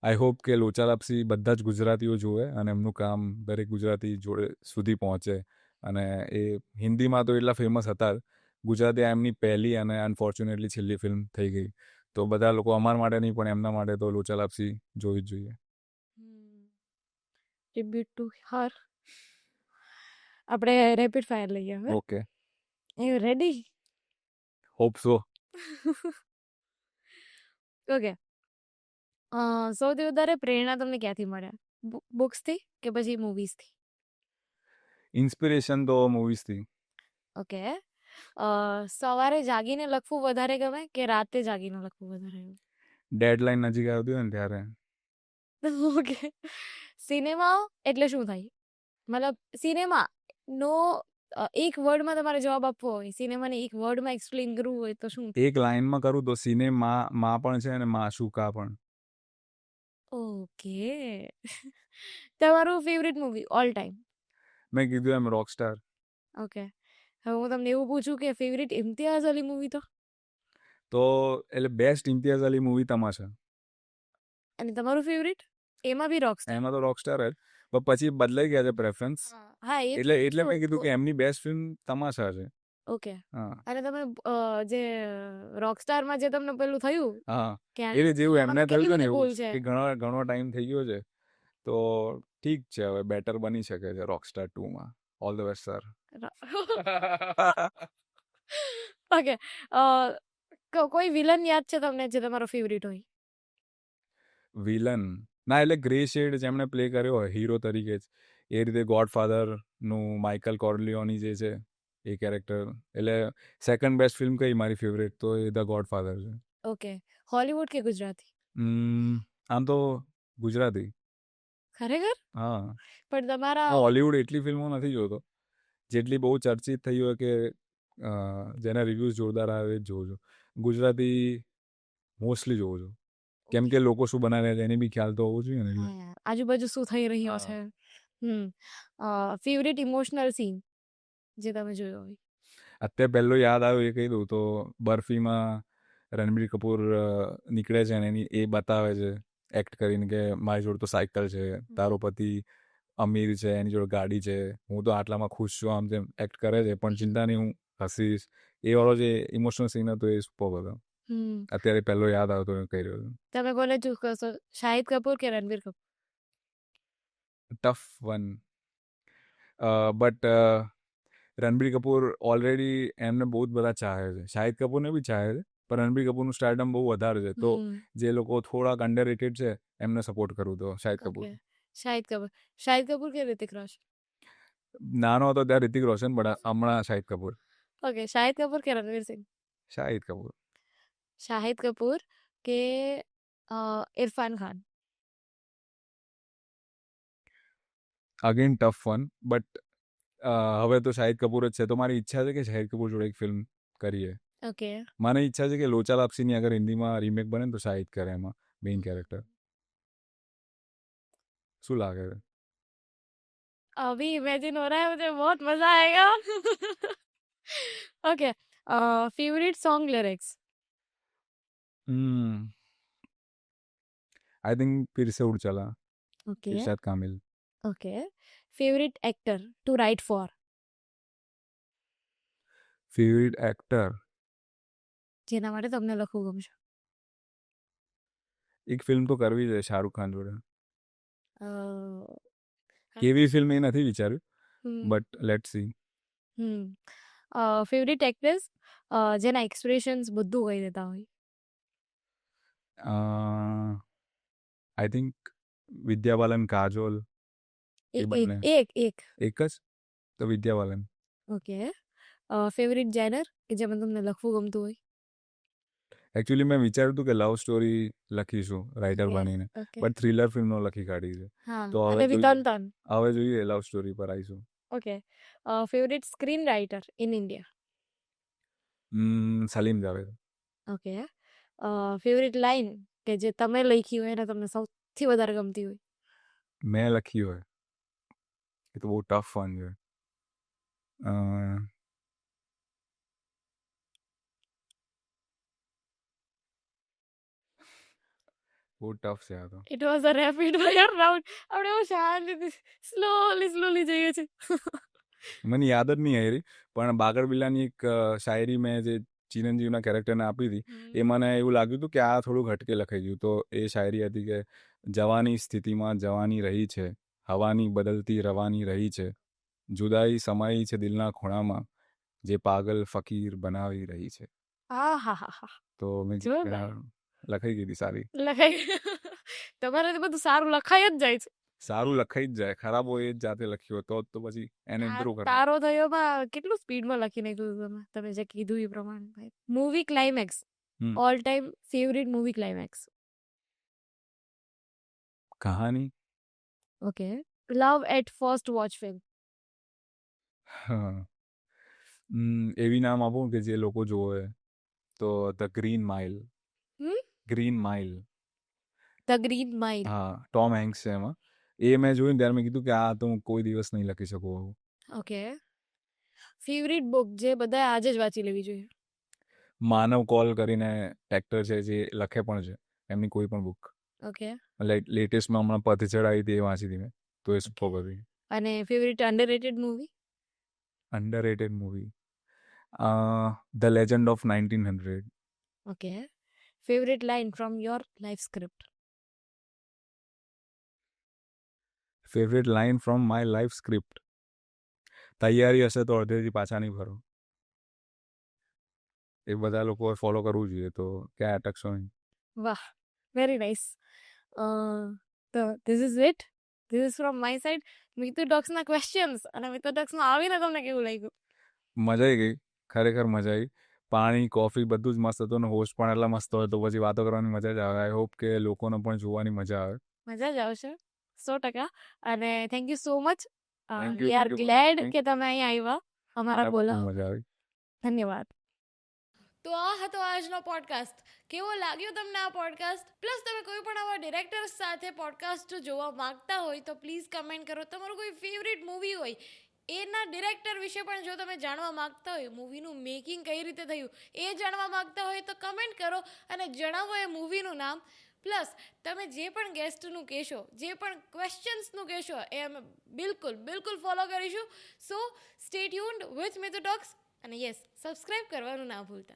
આઈ હોપ કે લોચા લાપસી બધા જ ગુજરાતીઓ જોવે અને એમનું કામ દરેક ગુજરાતી જોડે સુધી પહોંચે. અને એ હિન્દીમાં તો એટલા ફેમસ હતા જ, ગુજરાતી એમની પહેલી અને અનફોર્ચ્યુનેટલી છેલ્લી ફિલ્મ થઈ ગઈ. તો બધા લોકો અમારા માટે નહીં પણ એમના માટે તો લોચા લાપસી જોવી જ જોઈએ. Tribute to her. આપણે રેપિડ ફાયર લઈએ હવે. Okay, you ready? Hope so. Okay. સૌથી વધારે પ્રેરણા તમને ક્યાંથી મળે? બુક્સથી કે પછી મૂવીઝથી? ઇન્સ્પિરેશન તો મૂવીઝથી. ઓકે. સવારે જાગીને લખવું વધારે ગમે કે રાતે જાગીને લખવું વધારે ગમે? ડેડલાઇન નજીક આવતી હોય ને ત્યારે. ઓકે. સિનેમા એટલે શું થાય? મતલબ સિનેમા નો એક વર્ડમાં તમારે જવાબ આપવો હોય, સિનેમાને એક વર્ડમાં એક્સપ્લેન કરવું હોય તો શું? એક લાઇનમાં કરું તો સિનેમા માં પણ છે અને માશુકા પણ. ઓકે. તમારું ફેવરિટ મૂવી ઓલ ટાઈમ? મેં કીધું એમ રોકસ્ટાર. ઓકે. હવે હું તમને એવું પૂછું કે ફેવરિટ ઇમ્તિયાઝ અલી મૂવી તો? તો એટલે બેસ્ટ ઇમ્તિયાઝ અલી મૂવી તમાશા. અને તમારું ફેવરિટ? એમાં બી રોકસ્ટાર? એમાં તો રોકસ્ટાર જ, પણ પછી બદલાઈ ગયા છે પ્રેફરન્સ. હા, એટલે મેં કીધું કે એમની બેસ્ટ ફિલ્મ તમાશા છે. ઓકે. હા અને તમે જે રોકસ્ટારમાં જે તમને પેલું થયું હા, કે એટલે જેવું એમને થયું છે ને એવું છે કે ઘણો ટાઈમ થઈ ગયો છે, તો ઠીક છે, હવે બેટર બની શકે છે રોકસ્ટાર 2માં. All the best sir. Okay. કોઈ વિલન યાદ છે તમને જે તમારો ફેવરિટ હોય? વિલન ના એટલે ગ્રે શેડ જેમણે પ્લે કર્યો હોય હીરો તરીકે જ એ રીતે ગોડફાધરનું માઇકલ કોર્લિયોની જે છે એ કેરેક્ટર એટલે સેકન્ડ બેસ્ટ ફિલ્મ કઈ મારી ફેવરેટ તો એ ધ ગોડફાધર છે. ઓકે. હોલિવૂડ કે ગુજરાતી? આમ તો ગુજરાતી. ખરેખર? હા પણ તમારા હોલિવૂડ એટલી ફિલ્મો નથી જોતો જેટલી બહુ ચર્ચિત થઈ હોય કે જેના રિવ્યૂઝ જોરદાર આવે એ જ જોઉં છું. ગુજરાતી મોસ્ટલી જોઉં છું કેમ કે લોકો શું બનાવે છે એની બી ખ્યાલ તો હોવો જોઈએ ને એટલે. હા યાર, આજુબાજુ શું થઈ રહ્યો છે. ફેવરેટ ઇમોશનલ સીન જે તમે જોયો હોય? અત્યારે પહેલો યાદ આવ્યો એ કહી દઉં તો બર્ફીમાં રણબીર કપૂર નીકળે છે અને એની એ બતાવે છે એક્ટ કરીને કે મારી જોડે તો સાયકલ છે, તારો પતિ અમીર છે, એની જોડે ગાડી છે, હું તો આટલામાં ખુશ છું, આમ જેમ એક્ટ કરે છે પણ ચિંતા નહીં હું હસીશ. એ વાળો જે ઇમોશનલ સીન હતો એ સુપર હતો. અત્યારે પહેલો યાદ આવતો એ કહી રહ્યો છું. તમે કોને ચૂઝ કરશો, શાહિદ કપૂર કે Ranbir Kapoor? Tough one but Ranbir Kapoor already એમને બહુ જ બધા ચાહે છે, શાહિદ કપૂરને બી ચાહે છે પણ રણબીર કપૂરનું સ્ટારડમ બહુ વધારે છે તો જે લોકો થોડાક અંડર રેટેડ છે એમને સપોર્ટ કરું તો શાહિદ કપૂર. શાહિદ કપૂર કે રિતિક રોશન? નાનો હતો ત્યારે રિતિક રોશન પણ હમણાં શાહિદ કપૂર. ઓકે. શાહિદ કપૂર કે રણવીર સિંહ? શાહિદ કપૂર. શાહિદ કપૂર કે Irfan Khan? Again tough one but હવે તો શાહિદ કપૂર જ છે તો મારી ઈચ્છા છે કે શાહિદ કપૂર જોડે એક ફિલ્મ કરીએ. ઓકે. મને ઈચ્છા છે કે લોચા લાપસીની અગર હિન્દીમાં રીમેક બને તો શાહિદ કરે એમાં મેઇન કેરેક્ટર. શું લાગે છે? अभी इमेजिन हो रहा है मुझे, बहुत मजा आएगा. Okay. Favourite song lyrics? I think फिर से उड़ चला, okay. Irshad Kamil. Okay. Favourite actor to write for? Favourite actor જેના માટે તમને લખવું ગમશે? એક ફિલ્મ તો કરવી છે શાહરુખ ખાન જોડે. અ, કેવી ફિલ્મ એ નથી વિચાર્યું hmm. But let's see. Favourite actress જેના એક્સપ્રેશન્સ બધું કહી દેતા હોય? આઈ થિંક વિદ્યા બાલન, કાજોલ એ બંને. એક. એક જ તો Vidya Balan. Okay. Favourite Zener કે જેમાં તમને લખવું ગમતું હોય? એકચ્યુઅલી મેં વિચાર્યું હતું કે લવ સ્ટોરી લખીશું રાઇટર Okay, બનીને okay. બટ થ્રિલર ફિલ્મો લખી કાઢી છે હા, તો અને વિતંતન. હવે જોઈએ લવ સ્ટોરી પર આવીશું. Okay. Favourite screen writer in India? Salim Javed. Okay. Favourite line કે જે તમે લખી હોય અને તમને સૌથી વધારે ગમતી હોય? મેં લખી હોય એ તો બહુ ટફ વન છે. બહુ ટફ છે આ તો. It was a rapid fire round. આપણે બહુ શાંતિથી સ્લોલી જઈએ છીએ. મને યાદ જ નહીં આવી પણ બાગડ બિલ્લાની એક શાયરી મેં જે ચિરંજીવના કેરેક્ટરને આપી હતી એ મને એવું લાગ્યું હતું કે આ થોડુંક હટકે લખાઈ ગયું તો એ શાયરી હતી કે જવાની સ્થિતિમાં જવાની રહી છે, હવાની બદલતી રવાની રહી છે, જુદાઈ સમાઈ છે દિલના ખૂણામાં, જે પાગલ ફકીર બનાવી રહી છે. તો મેં લખાઈ ગઈ હતી સારી. લખાઈ તમારે બધું સારું લખાઈ જ જાય છે. સારું લખાઈ જ જાય, ખરાબ હોય એ જ જાતે લખ્યું હોય તો પછી એને ઇમ્પ્રૂવ કરવા. તારો થયોમાં કેટલું સ્પીડમાં લખી નાખ્યું તમે જે કીધું એ પ્રમાણે. Movie climax, all time favourite movie climax? Kahaani. Okay. Love at first watch film? એવી નામ આપું કે જે લોકો જોવે તો the green mile. Green mile. The green mile. હા, ટોમ હેન્ક્સ છે એમાં. એ મેં જોયું ત્યારે મેં કીધું કે આ તો હું કોઈ દિવસ નહીં લખી શકું. ઓકે. ફેવરિટ બુક જે બધા આજે જ વાંચી લેવી જોઈએ? માનવ કોલ કરીને એક્ટર છે જે લખે પણ છે એમની કોઈ પણ બુક. ઓકે. લેટેસ્ટમાં હમણાં પતઝડ આવી હતી એ વાંચી હતી મેં તો એ સુપર હતી. અને favourite underrated movie? Underrated movie the legend of 1900. Okay. Favourite line from your life script? Favourite line from my life script, તૈયારી હશે તો અડધેથી પાછા નહીં ફરો. એ બધા લોકોએ ફોલો કરવું જોઈએ તો ક્યાં અટકશો નહીં. વાહ, વેરી નાઇસ. તો this is it. This is from my side. Mitu ટોક્સના ક્વેશ્ચન્સ. અને મિતુ ટોક્સમાં આવીને તમને કેવું લાગ્યું? મજા આવી ગઈ, ખરેખર મજા આવી. પાણી કોફી બધું જ મસ્ત હતું ને હોસ્ટ પણ એટલા મસ્ત હોય તો પછી વાતો કરવાની મજા જ આવે. આઈ હોપ કે લોકોને પણ જોવાની મજા આવે. મજા જ આવશે 100%. અને thank you so much. Thank you, we are thank you. Glad Thank- કે તમે અહીંયા આવ્યા અમારા મને પણ બોલાવવા. મજા આવી. ધન્યવાદ. તો આ હતો આજનો પોડકાસ્ટ. કેવો લાગ્યો તમને આ પોડકાસ્ટ? પ્લસ તમે કોઈ પણ આવા ડિરેક્ટર્સ સાથે પોડકાસ્ટ જોવા માંગતા હોય તો પ્લીઝ કમેન્ટ કરો. તમારું કોઈ ફેવરિટ મૂવી હોય, એના ડિરેક્ટર વિશે પણ જો તમે જાણવા માંગતા હોય, મૂવીનું મેકિંગ કઈ રીતે થયું એ જાણવા માંગતા હોય તો કમેન્ટ કરો અને જણાવો એ મૂવીનું નામ. પ્લસ તમે જે પણ ગેસ્ટનું કહેશો, જે પણ ક્વેશ્ચન્સનું કહેશો એ અમે બિલકુલ ફોલો કરીશું. સો stay tuned with Mitu talks. અને યસ, સબસ્ક્રાઈબ કરવાનું ના ભૂલતા.